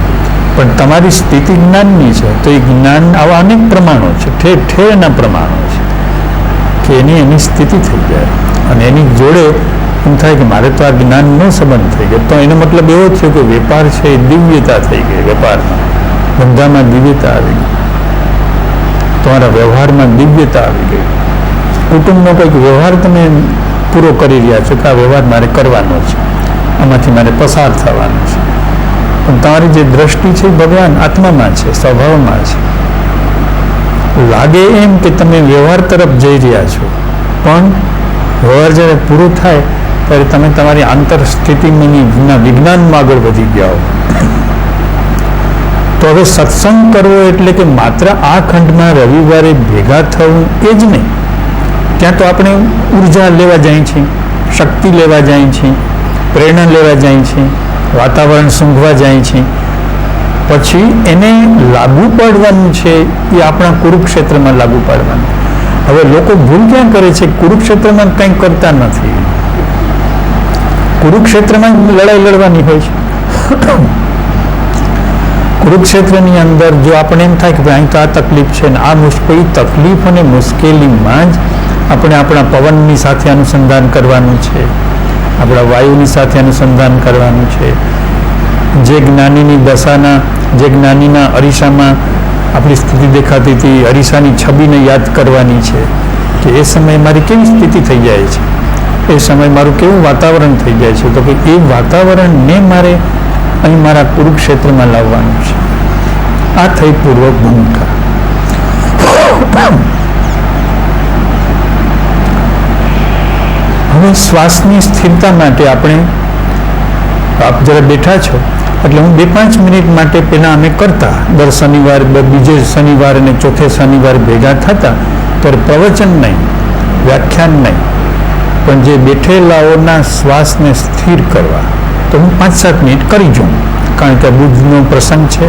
Speaker 2: પણ તમારી સ્થિતિ જ્ઞાનની છે, તો એ જ્ઞાન આવા અનેક પ્રમાણો છે, ઠેર ઠેર એના પ્રમાણો છે કે એની સ્થિતિ થઈ જાય. અને એની જોડે એમ થાય કે મારે તો આ જ્ઞાનનો સંબંધ થઈ ગયો. તો એનો મતલબ એવો થયો કે વેપાર છે એ દિવ્યતા થઈ ગઈ. વેપારમાં, ધંધામાં દિવ્યતા આવી ગઈ, તમારા વ્યવહારમાં દિવ્યતા આવી ગઈ. કુટુંબનો કોઈક વ્યવહાર તમે પૂરો કરી રહ્યા છો કે આ વ્યવહાર મારે કરવાનો છે, આમાંથી મારે પસાર થવાનો છે, પણ તમારી જે દ્રષ્ટિ છે ભગવાન આત્મામાં છે, સ્વભાવમાં છે. લાગે એમ કે તમે વ્યવહાર તરફ જઈ રહ્યા છો, પણ વ્યવહાર જ્યારે પૂરો થાય ત્યારે તમે તમારી આંતર સ્થિતિના વિજ્ઞાનમાં આગળ વધી ગયા હો. તો હવે સત્સંગ કરવો એટલે કે માત્ર આ ખંડમાં રવિવારે ભેગા થવું એ જ નહીં. ત્યાં તો આપણે ઉર્જા લેવા જાય છે, શક્તિ લેવા જાય છે, પ્રેરણા લેવા જાય છે, વાતાવરણ સૂંઘવા જાય છે. પછી એને લાગુ પાડવાનું છે એ આપણા કુરુક્ષેત્રમાં લાગુ પાડવાનું. હવે લોકો ભૂલ ક્યાં કરે છે? કુરુક્ષેત્રમાં કંઈ કરતા નથી. કુરુક્ષેત્રમાં લડાઈ લડવાની હોય છે. કુરુક્ષેત્રની અંદર જો આપણે એમ થાય કે ભાઈ અહીં તો આ તકલીફ છે ને આ મુશ્કેલી, તકલીફ અને મુશ્કેલીમાં જ આપણે આપણા પવનની સાથે અનુસંધાન કરવાનું છે, આપણા વાયુની સાથે અનુસંધાન કરવાનું છે. જે જ્ઞાનીની દશાના, જે જ્ઞાનીના અરીસામાં આપણી સ્થિતિ દેખાતી હતી, અરીસાની છબીને યાદ કરવાની છે કે એ સમયે મારી કેવી સ્થિતિ થઈ જાય છે, એ સમયે મારું કેવું વાતાવરણ થઈ જાય છે. તો કે એ વાતાવરણને મારે અહીં મારા કુરુક્ષેત્રમાં લાવવાનું છે. આ થઈ પૂર્વ ભૂમિકા. હવે શ્વાસની સ્થિરતા માટે આપણે, આપ જરા બેઠા છો એટલે હું 2-5 મિનિટ માટે પહેલાં અમે કરતા, દર શનિવાર, બીજે શનિવાર અને ચોથે શનિવાર ભેગા થતા, ત્યારે પ્રવચન નહીં, વ્યાખ્યાન નહીં, પણ જે બેઠેલાઓના શ્વાસને સ્થિર કરવા, તો હું 5-7 મિનિટ કરી જોઉં. કારણ કે બુદ્ધનો પ્રસંગ છે,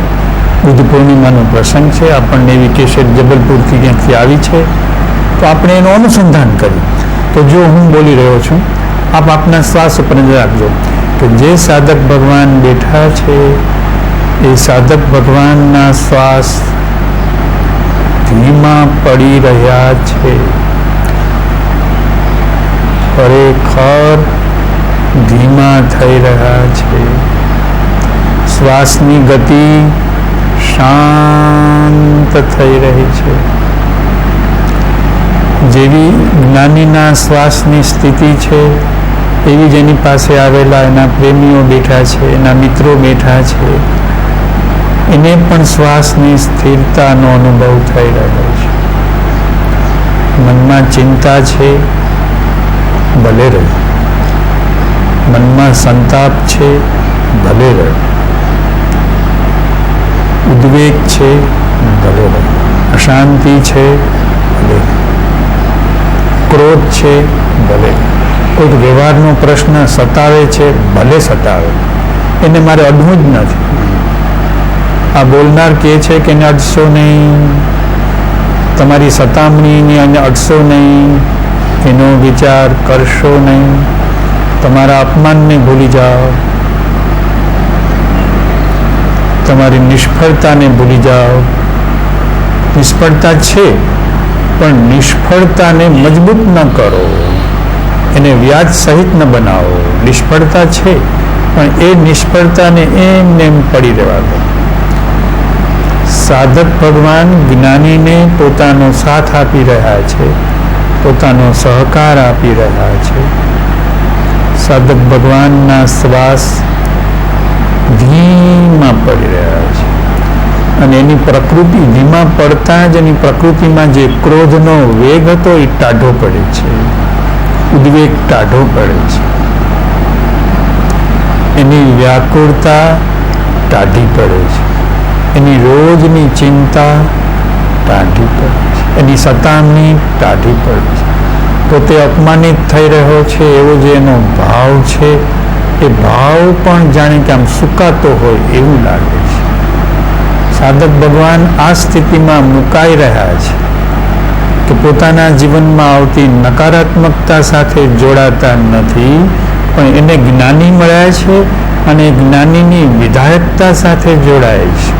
Speaker 2: બુદ્ધ પૂર્ણિમાનો પ્રસંગ છે, આપણને એવી કેસેટ જબલપુરથી ક્યાંકથી આવી છે, તો આપણે એનું અનુસંધાન કર્યું. તો જો હું બોલી રહ્યો છું, આપ આપના શ્વાસ ઉપર નજર રાખજો કે જે સાધક ભગવાન બેઠા છે એ સાધક ભગવાનના શ્વાસ ધીમા પડી રહ્યા છે. ખરેખર ધીમા થઈ રહ્યા છે. શ્વાસની ગતિ શાંત થઈ રહી છે. જેવી જ્ઞાનીના શ્વાસની સ્થિતિ છે એવી જ એની પાસે આવેલા એના પ્રેમીઓ બેઠા છે, એના મિત્રો બેઠા છે, એને પણ શ્વાસની સ્થિરતાનો અનુભવ થઈ રહ્યો છે. મનમાં ચિંતા છે, ભલે રહે. મનમાં સંતાપ છે, ભલે રહે. ઉદ્વેગ છે, ભલે રહે. અશાંતિ છે, ભલે રહે. ક્રોધ છે, ભલે. કોઈક વ્યવહારનો પ્રશ્ન સતાવે છે, ભલે સતાવે, એને મારે અડવું જ નથી. આ બોલનાર કહે છે કે એને અડશો નહીં, તમારી સતામણીને એને અડશો નહીં, એનો વિચાર કરશો નહીં, તમારા અપમાનને ભૂલી જાઓ, તમારી નિષ્ફળતાને ભૂલી જાઓ. નિષ્ફળતા છે પણ નિષ્ફળતાને મજબૂત ન કરો, એને વ્યાજ સહિત ન બનાવો. નિષ્ફળતા છે પણ એ નિષ્ફળતાને એમને એમ પડી રહેવા દો. સાધક ભગવાન જ્ઞાનીને પોતાનો સાથ આપી રહ્યા છે, પોતાનો સહકાર આપી રહ્યા છે. સાધક ભગવાનના શ્વાસ ધીમા પડી રહ્યા છે અને એની પ્રકૃતિ ધીમા પડતા જ એની પ્રકૃતિમાં જે ક્રોધનો વેગ હતો એ ટાઢો પડે છે, ઉદ્વેગ ટાઢો પડે છે, એની વ્યાકુળતા ટાઢી પડે છે. એની રોજની ચિંતા ટાઢી પડે છે, એની સતામણી ટાઢી પડે છે. પોતે અપમાનિત થઈ રહ્યો છે એવો જે એનો ભાવ છે, એ ભાવ પણ જાણે કે આમ સુકાતો હોય એવું લાગે છે. સાધક ભગવાન આ સ્થિતિમાં મુકાઈ રહ્યા છે કે પોતાના જીવનમાં આવતી નકારાત્મકતા સાથે જોડાતા નથી, પણ એને જ્ઞાની મળ્યા છે અને જ્ઞાનીની વિધાયકતા સાથે જોડાય છે.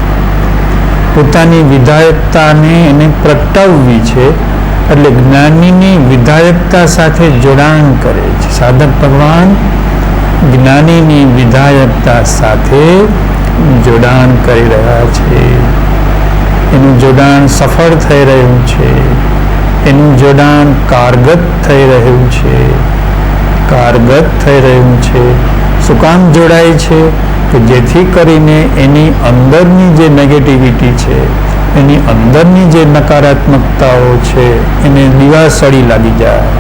Speaker 2: પોતાની વિધાયકતાને એને પ્રગટાવવી છે, એટલે જ્ઞાનીની વિધાયકતા સાથે જોડાણ કરે છે. સાધક ભગવાન જ્ઞાનીની વિધાયકતા સાથે જોડાણ કરી રહ્યા છે. એનું જોડાણ સફળ થઈ રહ્યું છે, એનું જોડાણ કારગત થઈ રહ્યું છે, કારગત થઈ રહ્યું છે. શું કામ જોડાય છે? કે જેથી કરીને એની અંદરની જે નેગેટિવિટી છે, એની અંદરની જે નકારાત્મકતાઓ છે, એને દિવાસળી લાગી જાય,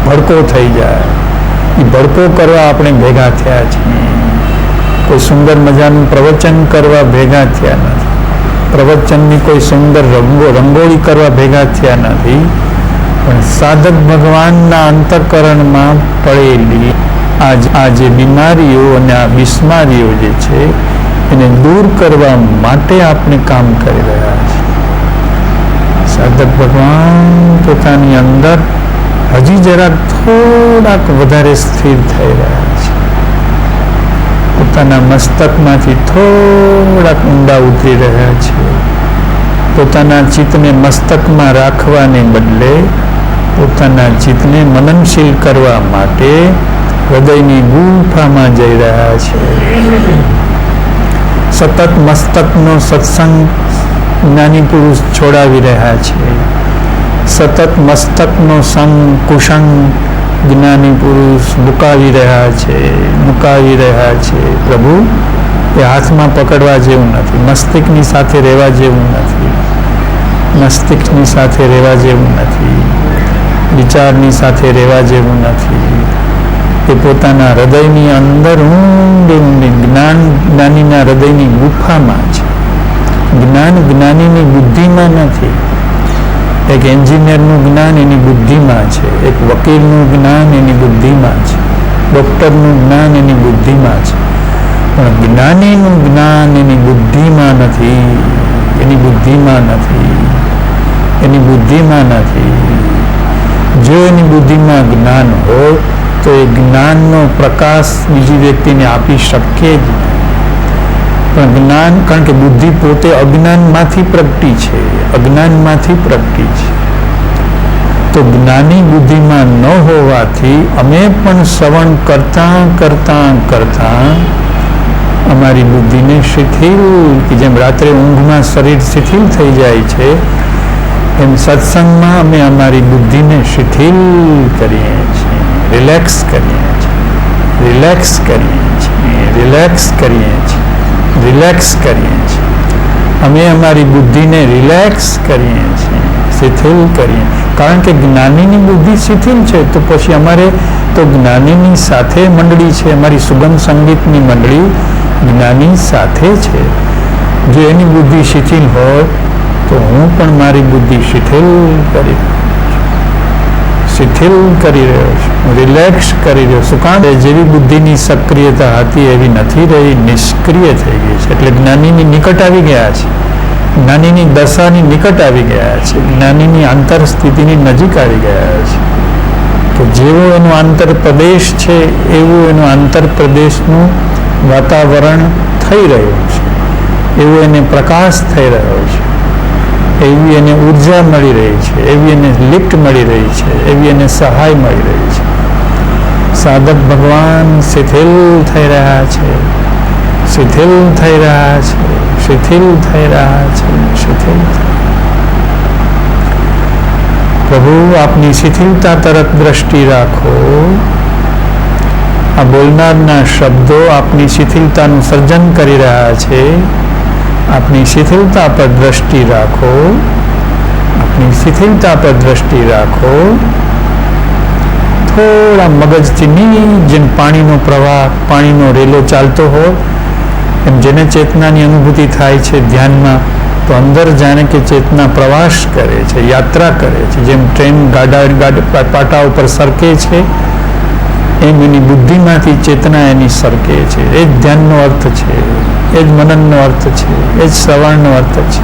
Speaker 2: ભડકો થઈ જાય. એ ભડકો કરવા આપણે ભેગા થયા છીએ. કોઈ સુંદર મજાનું પ્રવચન કરવા ભેગા થયા નથી, પ્રવચનની કોઈ સુંદર રંગોળી કરવા ભેગા થયા નથી, પણ સાધક ભગવાનના અંતઃકરણમાં પડેલી આ જે બીમારીઓ અને આ બિસ્મારીઓ જે છે એને દૂર કરવા માટે આપણે કામ કરી રહ્યા છીએ. સાધક ભગવાન પોતાની અંદર હજી જરાક થોડાક વધારે સ્થિર થઈ રહ્યા છે. પોતાના મસ્તકમાંથી થોડાક ઊંડા ઉતરી રહ્યા છે. પોતાના ચિત્તને મસ્તકમાં રાખવાને બદલે પોતાના ચિત્તને મનનશીલ કરવા માટે હૃદયની ગુફામાં જઈ રહ્યા છે. સતત મસ્તકનો સત્સંગ જ્ઞાની પુરુષ છોડાવી રહ્યા છે. સતત મસ્તકનો સંગ કુસંગ જ્ઞાની પુરુષ મુકાવી રહ્યા છે. પ્રભુ, એ હાથમાં પકડવા જેવું નથી, મસ્તિષ્કની સાથે રહેવા જેવું નથી, મસ્તિષ્કની સાથે રહેવા જેવું નથી, વિચારની સાથે રહેવા જેવું નથી. એ પોતાના હૃદયની અંદર ઊંડી જ્ઞાનીના હૃદયની ગુફામાં છે. જ્ઞાન જ્ઞાનીની બુદ્ધિમાં નથી. એક એન્જિનિયરનું જ્ઞાન એની બુદ્ધિમાં છે, એક વકીલનું જ્ઞાન એની બુદ્ધિમાં છે, ડૉક્ટરનું જ્ઞાન એની બુદ્ધિમાં છે, પણ જ્ઞાનીનું જ્ઞાન એની બુદ્ધિમાં નથી, એની બુદ્ધિમાં નથી, એની બુદ્ધિમાં નથી. જો એની બુદ્ધિમાં જ્ઞાન હોય તો એ જ્ઞાનનો પ્રકાશ બીજી વ્યક્તિને આપી શકીએ જ નહીં. પણ જ્ઞાન, કારણ કે બુદ્ધિ પોતે અજ્ઞાનમાંથી પ્રગટી છે, અજ્ઞાનમાંથી પ્રગટી છે. તો જ્ઞાની બુદ્ધિમાં ન હોવાથી અમે પણ શ્રવણ કરતા અમારી બુદ્ધિને શિથિલ, કે જેમ રાત્રે ઊંઘમાં શરીર શિથિલ થઈ જાય છે, એમ સત્સંગમાં અમે અમારી બુદ્ધિને શિથિલ કરીએ છીએ, રિલેક્સ કરીએ છીએ, રિલેક્સ કરીએ છીએ, રિલેક્સ કરીએ છીએ, રિલેક્સ કરીએ છીએ. અમે અમારી બુદ્ધિને રિલેક્સ કરીએ છીએ, શિથિલ કરીએ. કારણ કે જ્ઞાનીની બુદ્ધિ શિથિલ છે, તો પછી અમારે તો જ્ઞાનીની સાથે મંડળી છે, અમારી સુગમ સંગીતની મંડળી જ્ઞાની સાથે છે. જો એની બુદ્ધિ શિથિલ હોય તો હું પણ મારી બુદ્ધિ શિથિલ કરી રહ્યો છું, રિલેક્સ કરી રહ્યો. શું કામ? જેવી બુદ્ધિની સક્રિયતા હતી એવી નથી રહી, નિષ્ક્રિય થઈ ગઈ છે. એટલે જ્ઞાનીની નિકટ આવી ગયા છે, જ્ઞાનીની દશાની નિકટ આવી ગયા છે, જ્ઞાનીની આંતર સ્થિતિની નજીક આવી ગયા છે. તો જેવો એનો આંતર પ્રદેશ છે એવું એનું આંતર પ્રદેશનું વાતાવરણ થઈ રહ્યું છે, એવો એને પ્રકાશ થઈ રહ્યો છે, એવી એને ઉર્જા મળી રહી છે, એવી એને લિફ્ટ મળી રહી છે, એવી એને સહાય મળી રહી છે. સાધક ભગવાન શિથિલ થઈ રહ્યા છે, શિથિલ થઈ રહ્યા છે, શિથિલ થઈ રહ્યા છે, શિથિલ. પ્રભુ, આપની શિથિલતા તરફ દ્રષ્ટિ રાખો. આ બોલનારના શબ્દો આપની શિથિલતાનું સર્જન કરી રહ્યા છે. આપની શિથિલતા પર દ્રષ્ટિ રાખો, આપની શિથિલતા પર દ્રષ્ટિ રાખો. થોડા મગજથી જેમ પાણીનો પ્રવાહ, પાણીનો રેલો ચાલતો હોય એમ જેને ચેતનાની અનુભૂતિ થાય છે ધ્યાનમાં, તો અંદર જાણે કે ચેતના પ્રવાસ કરે છે, યાત્રા કરે છે. જેમ ટ્રેન પાટા ઉપર સરકે છે, એમ એની બુદ્ધિમાંથી ચેતના એની સરકે છે. એ જ ધ્યાનનો અર્થ છે, એ જ મનનનો અર્થ છે, એ જ શ્રવણનો અર્થ છે.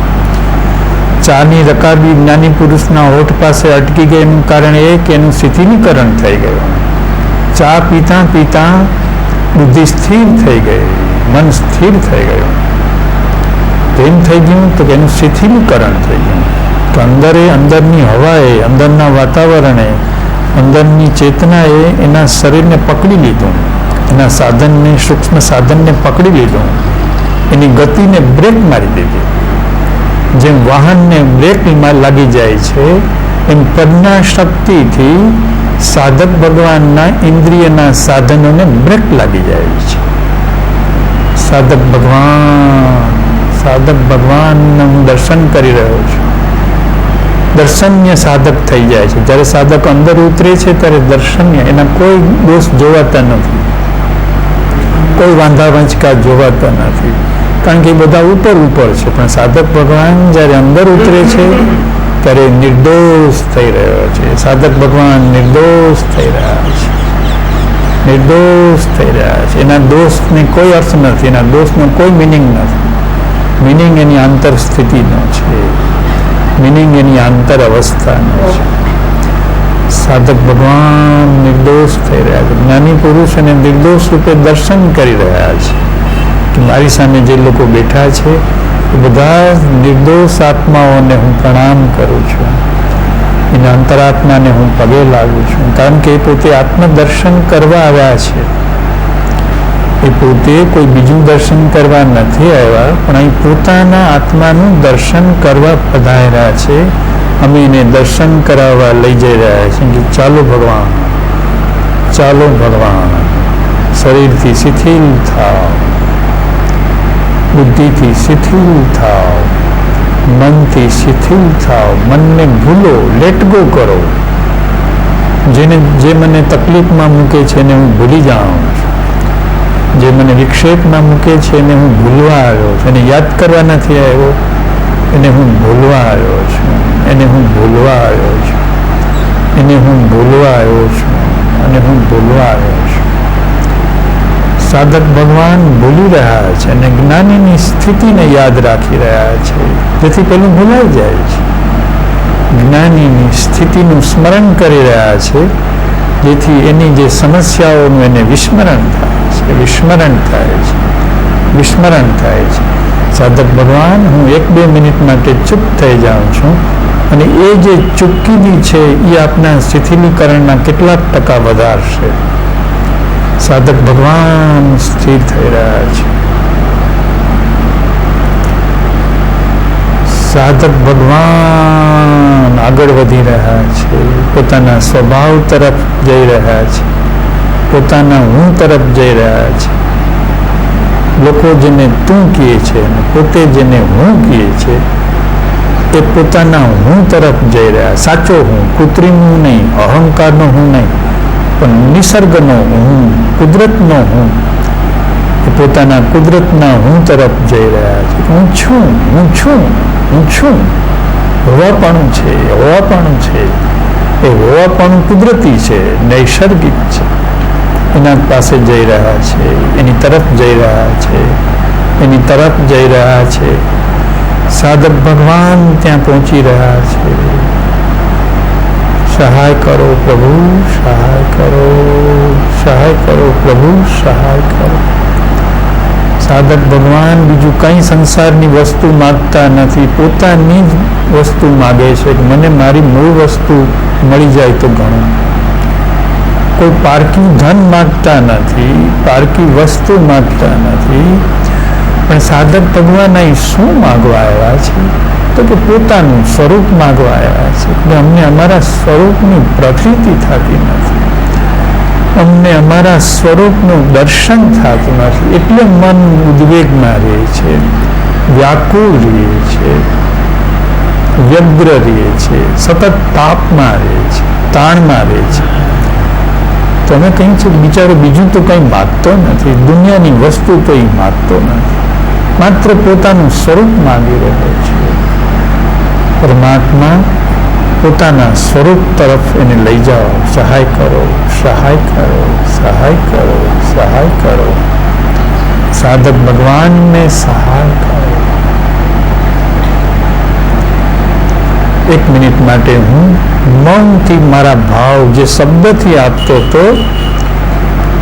Speaker 2: ચાની રકાબી જ્ઞાની પુરુષના હોઠ પાસે અટકી ગઈ એનું કારણ એ કે એનું શિથિલીકરણ થઈ ગયું. ચા પીતા પીતા બુદ્ધિ સ્થિર થઈ ગઈ, મન સ્થિર થઈ ગયું. તેમ થઈ ગયું તો કે એનું શિથિલીકરણ થઈ ગયું. તો અંદરની હવાએ, અંદરના વાતાવરણે, અંદરની ચેતનાએ એના શરીરને પકડી લીધું, એના સાધનને, સૂક્ષ્મ સાધનને પકડી લીધું, એની ગતિને બ્રેક મારી દીધી. જેમ વાહનને બ્રેક લાગી જાય છે, એમ પ્રજ્ઞા શક્તિથી સાધક ભગવાનના ઇન્દ્રિયના સાધનોને બ્રેક લાગી જાય છે. સાધક ભગવાનનું હું દર્શન કરી રહ્યો છું. દર્શન્ય સાધક થઈ જાય છે. જ્યારે સાધક અંદર ઉતરે છે ત્યારે દર્શન્ય, એના કોઈ દોષ જોવાતા નથી, કોઈ વાંધા વંચકા જોવાતા નથી, કારણ કે એ બધા ઉપર છે. પણ સાધક ભગવાન જ્યારે અંદર ઉતરે છે ત્યારે નિર્દોષ થઈ રહ્યો છે. સાધક ભગવાન નિર્દોષ થઈ રહ્યા છે, નિર્દોષ થઈ રહ્યા છે. એના દોષને કોઈ અર્થ નથી, એના દોષનો કોઈ મિનિંગ નથી. મિનિંગ એની આંતર સ્થિતિનો છે, મિનિંગ એની આંતર અવસ્થાનો છે. સાધક ભગવાન નિર્દોષ થઈ રહ્યા છે. જ્ઞાની પુરુષ એને નિર્દોષ રૂપે દર્શન કરી રહ્યા છે કે મારી સામે જે લોકો બેઠા છે એ બધા નિર્દોષ આત્માઓને હું પ્રણામ કરું છું, એના અંતરાત્માને હું પગે લાગુ છું, કારણ કે એ પોતે આત્મદર્શન કરવા આવ્યા છે. એ પોતે કોઈ બીજું દર્શન કરવા નથી આવ્યા, પણ અહીં પોતાના આત્માનું દર્શન કરવા પધાર્યા છે. અમે એને દર્શન કરાવવા લઈ જઈ રહ્યા છીએ કે ચાલો ભગવાન, ચાલો ભગવાન, શરીરથી શિથિલ થાવ, બુદ્ધિથી શિથિલ થાવ, મનથી શિથિલ થાવ, મનને ભૂલો, લેટ ગો કરો. જે મને તકલીફમાં મૂકે છે એને હું ભૂલી જાઉં છું, જે મને વિક્ષેપમાં મૂકે છે એને હું ભૂલવા આવ્યો છું, એને યાદ કરવા નથી આવ્યો, એને હું ભૂલવા આવ્યો છું, એને હું ભૂલવા આવ્યો છું, એને હું ભૂલવા આવ્યો છું, અને હું ભૂલવા આવ્યો છું. સાધક ભગવાન ભૂલી રહ્યા છે અને જ્ઞાનીની સ્થિતિને યાદ રાખી રહ્યા છે, જેથી પેલું ભૂલાઈ જાય છે. જ્ઞાનીની સ્થિતિનું સ્મરણ કરી રહ્યા છે, જેથી એની જે સમસ્યાઓનું એને વિસ્મરણ થાય છે, વિસ્મરણ થાય છે, વિસ્મરણ થાય છે. સાધક ભગવાન, હું 1-2 મિનિટ માટે ચૂપ થઈ જાઉં છું, અને એ જે ચૂપકીદી છે એ આપના શિથિલીકરણના કેટલાક ટકા વધારશે. સાધક ભગવાન સ્થિર થઈ રહ્યા છે. સાધક ભગવાન આગળ વધી રહ્યા છે, પોતાના સ્વભાવ તરફ જઈ રહ્યા છે, પોતાના હું તરફ જઈ રહ્યા છે. લોકો જેને તું કહે છે અને પોતે જેને હું કહે છે એ પોતાના હું તરફ જઈ રહ્યા. સાચો હું, કૃત્રિમ હું નહીં, અહંકારનો હું નહીં, પણ નિસર્ગનો હું, કુદરતનો હું, એ પોતાના કુદરતના હું તરફ જઈ રહ્યા છે. હું છું, હું છું, હું છું. હોવાપણું છે, હોવાપણું છે. એ હોવાપણું કુદરતી છે, નૈસર્ગિક છે. એના પાસે જઈ રહ્યા છે, એની તરફ જઈ રહ્યા છે, એની તરફ જઈ રહ્યા છે. સાધક ભગવાન ત્યાં પહોંચી રહ્યા છે. સહાય કરો પ્રભુ, સહાય કરો, સહાય કરો પ્રભુ, સહાય કરો. સાધક ભગવાન બીજું કંઈ સંસારની વસ્તુ માગતા નથી, પોતાની જ વસ્તુ માગે છે કે મને મારી મૂળ વસ્તુ મળી જાય તો ઘણું. કોઈ પારકી ધન માગતા નથી, પારકી વસ્તુ માગતા નથી, પણ સાધક ભગવાન અહીં શું માગવા આવ્યા છે? તો કે પોતાનું સ્વરૂપ માગવા આવ્યા છે કે અમને અમારા સ્વરૂપની પ્રતીતિ થતી નથી, અમને અમારા સ્વરૂપનું દર્શન થતું નથી, એટલે મન ઉદ્વેગમાં રહે છે, વ્યાકુળ રહે છે, વ્યગ્ર રહે છે, સતત તાપમાં રહે છે, તાણમાં રહે છે. તમે કંઈ છે બિચારો બીજું તો કંઈ માગતો નથી, દુનિયાની વસ્તુ તો એ માગતો નથી. માત્ર પોતાનું સ્વરૂપ માંગી રહ્યો છે. પરમાત્મા પોતાના સ્વરૂપ તરફ એને લઈ જાઓ. સહાય કરો, સહાય કરો, સહાય કરો, સહાય કરો. સાધક ભગવાનને સહાય કરો. 1 મિનિટ માટે હું મૌનથી મારા ભાવ જે શબ્દથી આપતો હતો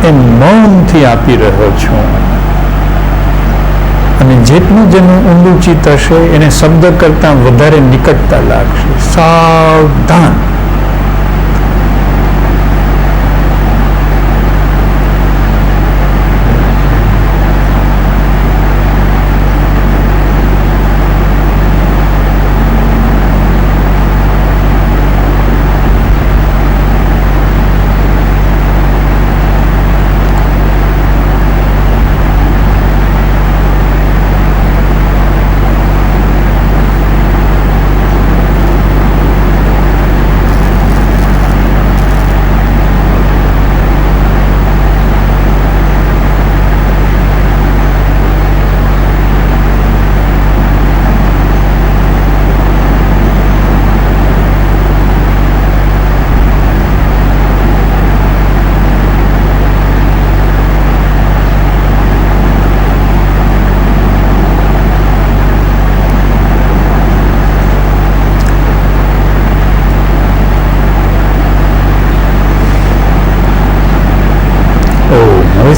Speaker 2: એ મૌનથી આપી રહ્યો છું. અને જેટલું જેનું ઊંડું ચિત્ત હશે એને શબ્દ કરતાં વધારે નિકટતા લાગશે. સાવધાન.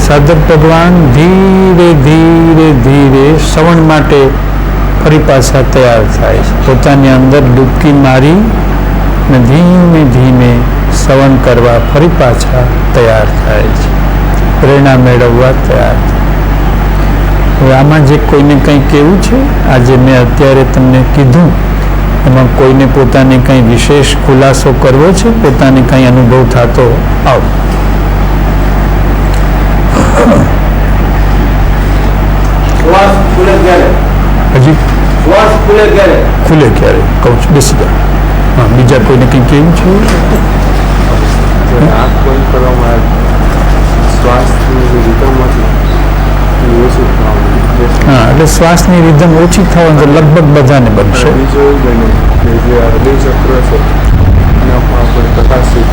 Speaker 2: સાધક ભગવાન ધીરે ધીરે ધીરે શ્રવણ માટે ફરી પાછા તૈયાર થાય છે. પોતાની અંદર ડૂબકી મારી અને ધીમે ધીમે શ્રવણ કરવા ફરી પાછા તૈયાર થાય છે. પ્રેરણા મેળવવા તૈયાર થાય. હવે આમાં જે કોઈને કંઈ કહેવું છે, આજે મેં અત્યારે તમને કીધું એમાં કોઈને પોતાને કંઈ વિશેષ ખુલાસો કરવો છે, પોતાને કંઈ અનુભવ થતો આવો.
Speaker 3: શ્વાસ ખુલે ક્યારે?
Speaker 2: હજી
Speaker 3: શ્વાસ ખુલે ક્યારે?
Speaker 2: ખુલે ક્યારે કહું છું, બેસી જાઓ. હા, બીજા કોઈને કંઈ કેવું છે?
Speaker 4: આંખ બંધ કરવામાં શ્વાસની જે રીધમ હતી એ ઓછી થવાનું.
Speaker 2: હા, એટલે શ્વાસની રીધમ ઓછી થવાની લગભગ બધાને બનશે.
Speaker 4: બીજું એવું બને કે જે હૃદય ચક્ર છે એના પણ આપણે પ્રકાશિત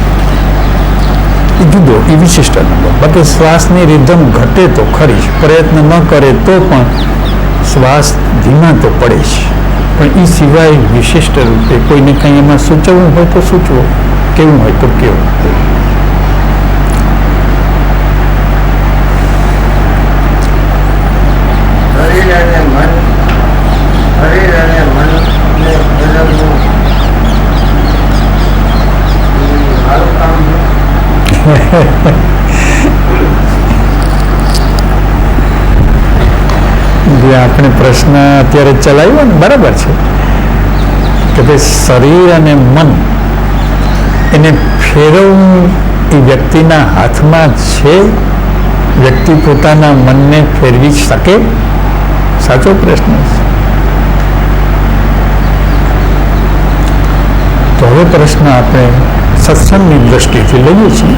Speaker 2: એ જુદો, એ વિશિષ્ટ અનુભવ. બાકી શ્વાસની રીધમ ઘટે તો ખરી જ, પ્રયત્ન ન કરે તો પણ શ્વાસ ધીમા તો પડે જ. પણ એ સિવાય વિશિષ્ટ રૂપે કોઈને કંઈ એમાં સૂચવવું હોય તો સૂચવો, કેવું હોય તો કેવું.
Speaker 3: શરીર અને મન ને બદલવું મારું કામ છે.
Speaker 2: જે આપણે પ્રશ્ન અત્યારે ચલાવ્યો ને બરાબર છે કે ભાઈ શરીર અને મન એને ફેરવવું એ વ્યક્તિના હાથમાં છે. વ્યક્તિ પોતાના મનને ફેરવી શકે? સાચો પ્રશ્ન છે. તો હવે પ્રશ્ન આપણે સત્સંગની દ્રષ્ટિથી લઈએ છીએ.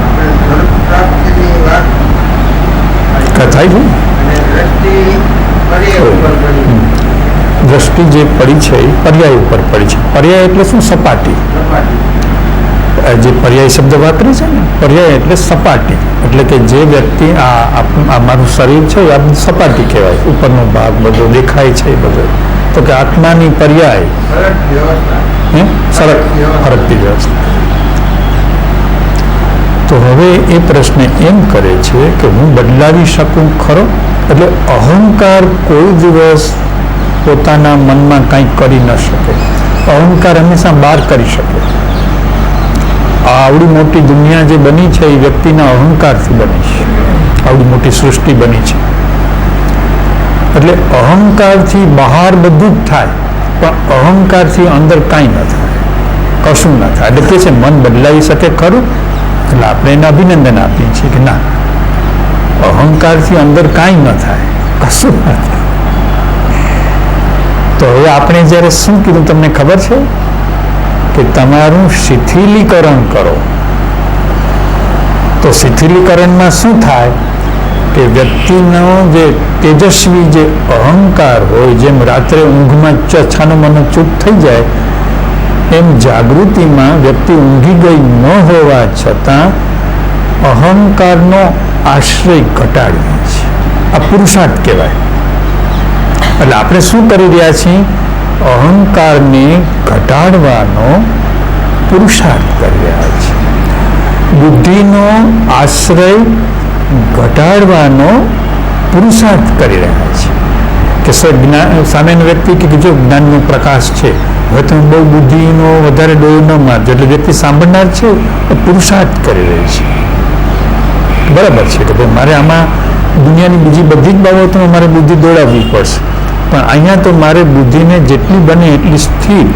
Speaker 3: આપણે સ્વરૂપ પ્રાપ્તિની વાત
Speaker 2: થાય છે.
Speaker 3: અને દ્રષ્ટિ પર્યાય ઉપર કરી
Speaker 2: દ્રષ્ટિ જે પડી છે એ પર્યાય ઉપર પડી છે. પર્યાય એટલે શું? સપાટી.
Speaker 3: સપાટી
Speaker 2: જે પર્યાય શબ્દ વાપરી છે ને, પર્યાય એટલે સપાટી. એટલે કે જે વ્યક્તિ આ મારું શરીર છે એ આ સપાટી કહેવાય. ઉપરનો ભાગ બધો દેખાય છે એ બધો. તો કે આત્માની પર્યાય
Speaker 3: સરળ વ્યવસ્થા
Speaker 2: ફરકતી વ્યવસ્થા. તો હવે એ પ્રશ્ન એમ કરે છે કે હું બદલાવી શકું ખરો? એટલે અહંકાર કોઈ દિવસ પોતાના મનમાં કંઈ કરી ન શકે. અહંકાર હંમેશા બહાર કરી શકે. આ આવડી મોટી દુનિયા જે બની છે એ વ્યક્તિના અહંકારથી બની છે. આવડી મોટી સૃષ્ટિ બની છે એટલે અહંકારથી બહાર બધું જ થાય, પણ અહંકારથી અંદર કાંઈ ન થાય, કશું ન થાય. એટલે કે છે મન બદલાવી શકે ખરું? એટલે આપણે એને અભિનંદન આપીએ છીએ કે ના, અહંકારથી અંદર કાંઈ ન થાય, કશું ન થાય. તો હવે આપણે જ્યારે શું કીધું તમને ખબર છે કે તમારું શિથિલીકરણ કરો. તો શિથિલીકરણમાં શું થાય કે વ્યક્તિનો જે તેજસ્વી જે અહંકાર હોય, જેમ રાત્રે ઊંઘમાં છાનો મનો ચૂપ થઈ જાય, એમ જાગૃતિમાં વ્યક્તિ ઊંઘી ગઈ ન હોવા છતાં અહંકારનો આશ્રય ઘટાડીએ છે. આ પુરુષાર્થ કહેવાય. એટલે આપણે શું કરી રહ્યા છીએ? અહંકારને ઘટાડવાનો પુરુષાર્થ કરી રહ્યા છીએ. બુદ્ધિનો આશ્રય ઘટાડવાનો પુરુષાર્થ કરી રહ્યા છીએ. કે સામેનો વ્યક્તિ કે જો જ્ઞાનનો પ્રકાશ છે, હવે તમે બહુ બુદ્ધિનો વધારે ડોયો ન મારજો, એટલે વ્યક્તિ સાંભળનાર છે એ પુરુષાર્થ કરી રહી છે. બરાબર છે કે ભાઈ મારે આમાં દુનિયાની બીજી બધી જ બાબતોમાં મારે બુદ્ધિ દોડાવવી પડશે, પણ અહીંયા તો મારે બુદ્ધિને જેટલી બને એટલી સ્થિર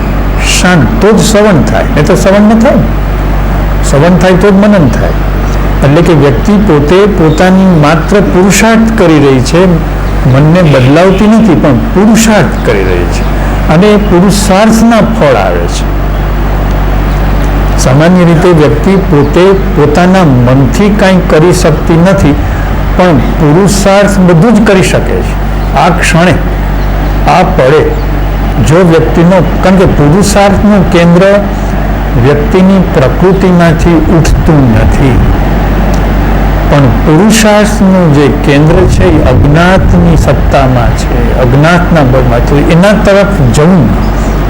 Speaker 2: શાંત તો જ શ્રવણ થાય, નહીં તો શ્રવણ ન થાય. શ્રવણ થાય તો જ મનન થાય. એટલે કે વ્યક્તિ પોતે પોતાની માત્ર પુરુષાર્થ કરી રહી છે, મનને બદલાવતી નથી, પણ પુરુષાર્થ કરી રહી છે અને એ પુરુષાર્થના ફળ આવે છે. સામાન્ય રીતે વ્યક્તિ પોતે પોતાના મનથી કાંઈ કરી શકતી નથી, પણ પુરુષાર્થ બધું જ કરી શકે છે. આ ક્ષણે, આ પળે જો વ્યક્તિનો, કારણ કે પુરુષાર્થનું કેન્દ્ર વ્યક્તિની પ્રકૃતિમાંથી ઉઠતું નથી, પણ પુરુષાર્થનું જે કેન્દ્ર છે એ અજ્ઞાતની સત્તામાં છે, અજ્ઞાતના બળમાં છે. એના તરફ જવું,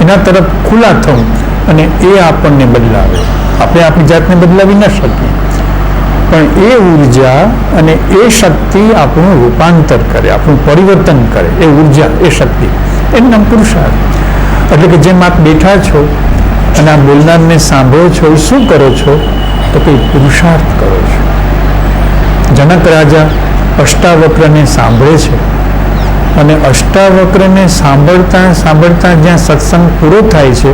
Speaker 2: એના તરફ ખુલ્લા થવું, અને એ આપણને બદલાવે. આપણે આપણી જાતને બદલાવી ન શકીએ, પણ એ ઉર્જા અને એ શક્તિ આપણું રૂપાંતર કરે, આપણું પરિવર્તન કરે. એ ઉર્જા, એ શક્તિ, એનું નામ પુરુષાર્થ. એટલે કે જેમ આપ બેઠા છો અને આ બોલનારને સાંભળો છો, એ શું કરો છો? તો કંઈ પુરુષાર્થ કરો છો. જનક રાજા અષ્ટાવક્રને સાંભળે છે અને અષ્ટાવક્રને સાંભળતા સાંભળતા જ્યાં સત્સંગ પૂરો થાય છે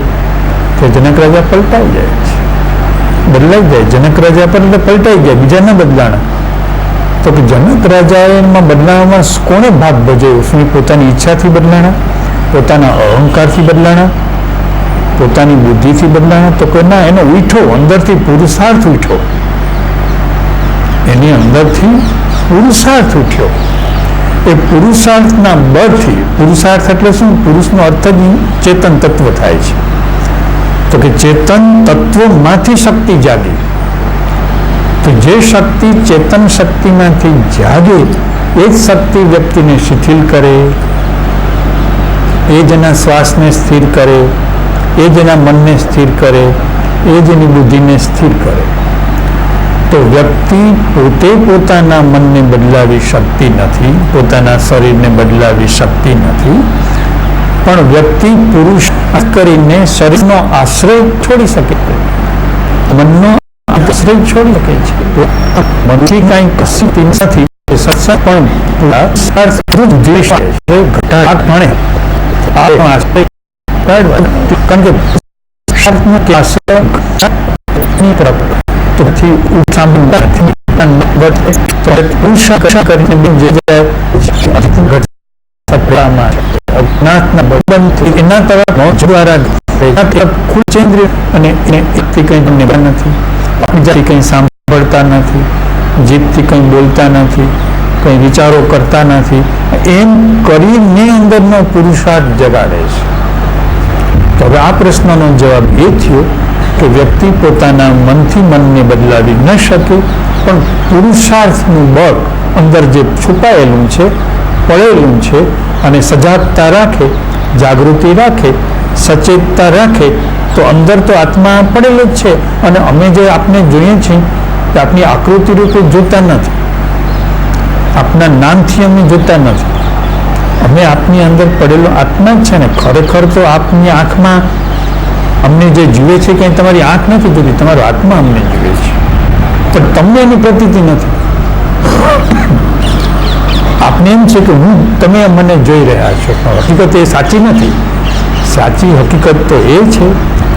Speaker 2: તે જનક રાજા પલટાઈ જાય છે, બદલાઈ જાય. જનક રાજા પર એટલે પલટાઈ ગયા, બીજા ન બદલાણા. તો કે જનક રાજાએ એમાં બદલાવામાં કોણે ભાગ ભજવ્યો? શું એ પોતાની ઈચ્છાથી બદલાણા, પોતાના અહંકારથી બદલાણા, પોતાની બુદ્ધિથી બદલાણા? તો કે ના, એનો ઉઠો, અંદરથી પુરુષાર્થ ઉઠ્યો, એની અંદરથી પુરુષાર્થ ઉઠ્યો. એ પુરુષાર્થના બળથી, પુરુષાર્થ એટલે શું? પુરુષનો અર્થ જ ચેતન તત્વ થાય છે. તો કે ચેતન તત્વમાંથી શક્તિ જાગી. તો જે શક્તિ ચેતન શક્તિમાંથી જાગે, એ જ શક્તિ વ્યક્તિને શિથિલ કરે, એ જ એના શ્વાસને સ્થિર કરે, એ જ એના મનને સ્થિર કરે, એ જ એની બુદ્ધિને સ્થિર કરે. તો વ્યક્તિ પોતે પોતાના મનને બદલાવી શકતી નથી, પોતાના શરીરને બદલાવી શકતી નથી, પણ વ્યક્તિ પુરુષ કરીને શરીરનો આશ્રય છોડી શકે છે, મનનો આશ્રય છોડી શકે છે. મનથી કાંઈ કશી નથી. સત્સંગ પણ એના તરફ દ્વારા ખુલ્ચેન્દ્રિય અને એથી કંઈ તમને નથી, આપણી કંઈ સાંભળતા નથી, જીભથી કંઈ બોલતા નથી, કંઈ વિચારો કરતા નથી, એમ કરીને અંદરનો પુરુષાર્થ જગાડે છે. તો હવે આ પ્રશ્નનો જવાબ એ થયો કે વ્યક્તિ પોતાના મનથી મનને બદલાવી ન શકે, પણ પુરુષાર્થનું બળ અંદર જે છુપાયેલું છે, પડેલું છે, અને સજાગતા રાખે, જાગૃતિ રાખે, સચેતતા રાખે, તો અંદર તો આત્મા પડેલો જ છે. અને અમે જે આપને જોઈએ છીએ કે આપની આકૃતિ રૂપે જોતા નથી, આપના નામથી અમે જોતા નથી, અમે આપની અંદર પડેલો આત્મા જ છે ને. ખરેખર તો આપની આંખમાં અમને જે જુએ છે કે તમારી આંખ નથી જોતી, તમારો આત્મા અમને જુએ છે, પણ તમને એની પ્રતીતિ નથી. આપને એમ છે કે તમે મને જોઈ રહ્યા છો, પણ હકીકત એ સાચી નથી. સાચી હકીકત તો એ છે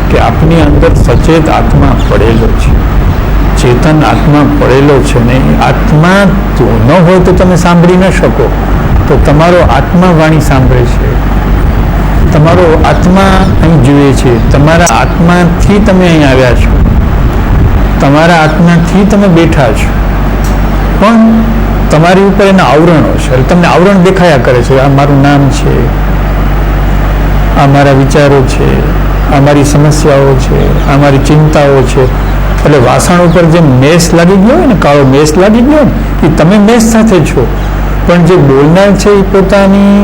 Speaker 2: કે આપની અંદર સચેત આત્મા પડેલો છે, ચેતન આત્મા પડેલો છે. ને આત્મા તો ન હોય તો તમે સાંભળી ન શકો, તો તમારો આત્મા વાણી સાંભળે છે, તમારો આત્મા અહીં જુએ છે, તમારા આત્માથી તમે અહીં આવ્યા છો, તમારા આત્માથી તમે બેઠા છો, પણ તમારી ઉપર એના આવરણો છે. એટલે તમને આવરણ દેખાયા કરે છે. આ મારું નામ છે, આ મારા વિચારો છે, આ મારી સમસ્યાઓ છે, આ મારી ચિંતાઓ છે. એટલે વાસણ ઉપર જે મેસ લાગી ગયો હોય ને, કાળો મેસ લાગી ગયો ને, એ તમે મેસ સાથે છો, પણ જે બોલનાર છે એ પોતાની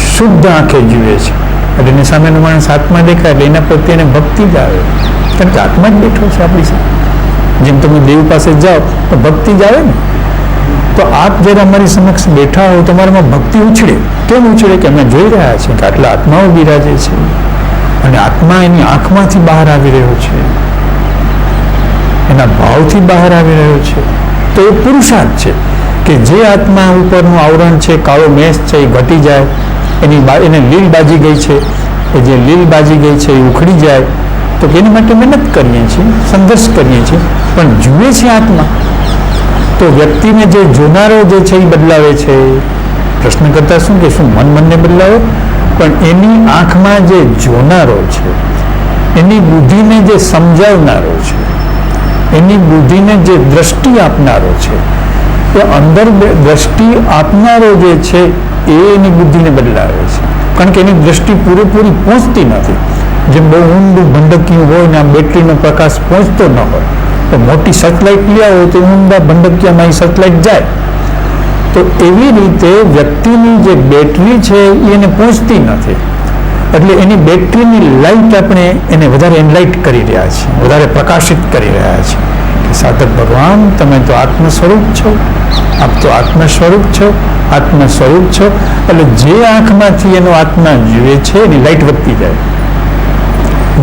Speaker 2: શુદ્ધ આંખે જુએ છે. એટલે એની સામેનો માણસ આત્મા દેખાય એટલે એના પ્રત્યે એને ભક્તિ જ આવે, કારણ કે આત્મા જ બેઠો છે આપણી સાથે. જેમ તમે દેવ પાસે જાઓ તો ભક્તિ જ આવે ને. તો આપ જ્યારે અમારી સમક્ષ બેઠા હો તમારામાં ભક્તિ ઉછળે. કેમ ઉછળે? કે અમે જોઈ રહ્યા છીએ કે આટલા આત્માઓ બિરાજે છે અને આત્મા એની આંખમાંથી બહાર આવી રહ્યો છે, એના ભાવથી બહાર આવી રહ્યો છે. તો એ પુરુષાર્થ છે કે જે આત્મા ઉપરનું આવરણ છે, કાળો મેસ છે, એ ઘટી જાય, એને લીલ બાજી ગઈ છે, એ જે લીલ બાજી ગઈ છે એ ઉખડી જાય. તો એની માટે મહેનત કરીએ છીએ, સંઘર્ષ કરીએ છીએ, પણ જુએ છે આત્મા. તો વ્યક્તિને જે જોનારો જે છે એ બદલાવે છે. પ્રશ્ન કરતા શું કે શું મનને બદલાવે? પણ એની આંખમાં જે જોનારો છે, એની બુદ્ધિને જે સમજાવનારો છે, એની બુદ્ધિને જે દ્રષ્ટિ આપનારો છે, એ અંદર દ્રષ્ટિ આપનારો જે છે એ એની બુદ્ધિને બદલાવે છે. કારણ કે એની દ્રષ્ટિ પૂરેપૂરી પહોંચતી નથી. જેમ બહુ ઊંડું ભંડકિયું હોય ને આમ બેટરીનો પ્રકાશ પહોંચતો ન હોય, તો મોટી સેટેલાઇટ લ્યા હોય તો ઊંડા ભંડકિયામાં એ સેટેલાઇટ જાય. તો એવી રીતે વ્યક્તિની જે બેટરી છે એ એને પહોંચતી નથી. એટલે એની બેટરીની લાઇટ આપણે એને વધારે એનલાઇટ કરી રહ્યા છીએ, વધારે પ્રકાશિત કરી રહ્યા છીએ કે સાધક ભગવાન તમે તો આત્મ સ્વરૂપ છો, આપ તો આત્મ સ્વરૂપ છો, આત્મ સ્વરૂપ છો. એટલે જે આંખમાંથી એનો આત્મા જુએ છે એની લાઇટ વધતી જાય.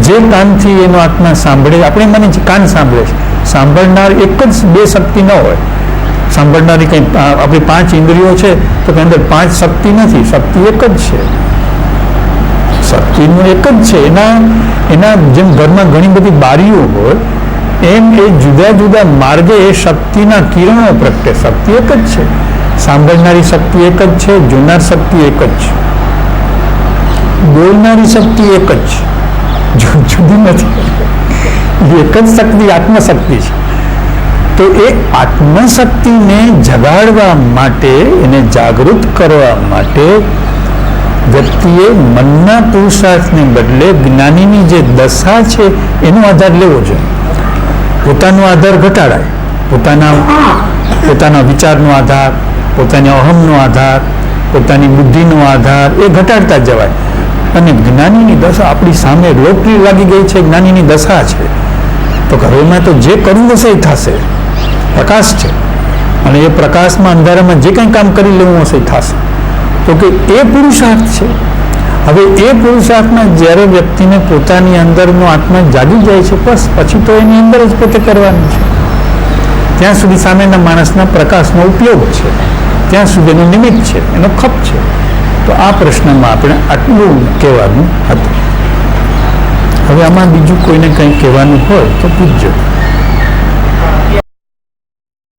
Speaker 2: જે કાનથી એનો આત્મા સાંભળે, આપણે માની છે કાન સાંભળે છે, સાંભળનાર એક જ બે શક્તિ ન હોય. સાંભળનારી કંઈ આપણી 5 ઇન્દ્રિયો છે તો કે અંદર 5 શક્તિ નથી, શક્તિ એક જ છે. શક્તિનું એક જ છે. એના જેમ ઘરમાં ઘણી બધી બારીઓ હોય એમ એ જુદા જુદા માર્ગે એ શક્તિના કિરણો પ્રગટે. શક્તિ એક જ છે. સાંભળનારી શક્તિ એક જ છે, જોનાર શક્તિ એક જ છે, બોલનારી શક્તિ એક જ છે, જુદી નથી. એક જ શક્તિ આત્મશક્તિ છે. તો એ આત્મશક્તિને જગાડવા માટે, એને જાગૃત કરવા માટે વ્યક્તિએ મનના પુરુષાર્થને બદલે જ્ઞાનીની જે દશા છે એનો આધાર લેવો જોઈએ. પોતાનો આધાર ઘટાડાય, પોતાના વિચારનો આધાર, પોતાની અહમનો આધાર, પોતાની બુદ્ધિનો આધાર એ ઘટાડતા જવાય. અને જ્ઞાનીની દશા આપણી સામે લોટરી લાગી ગઈ છે, જ્ઞાનીની દશા છે. તો ઘરોમાં તો જે કરવું હશે એ થશે, પ્રકાશ છે, અને એ પ્રકાશમાં અંધારામાં જે કંઈ કામ કરી લેવું હશે એ થશે. તો કે એ પુરુષાર્થ છે. હવે એ પુરુષાર્થમાં જ્યારે વ્યક્તિને પોતાની અંદરનો આત્મા જાગી જાય છે, બસ પછી તો એની અંદર જ પોતે કરવાનું છે. ત્યાં સુધી સામેના માણસના પ્રકાશનો ઉપયોગ છે, ત્યાં સુધીનું નિમિત્ત છે, એનો ખપ છે. તો આ પ્રશ્નમાં આપણે આટલું કહેવાનું હતું. હવે આમાં બીજું કોઈને કંઈ કહેવાનું હોય તો પૂછજો.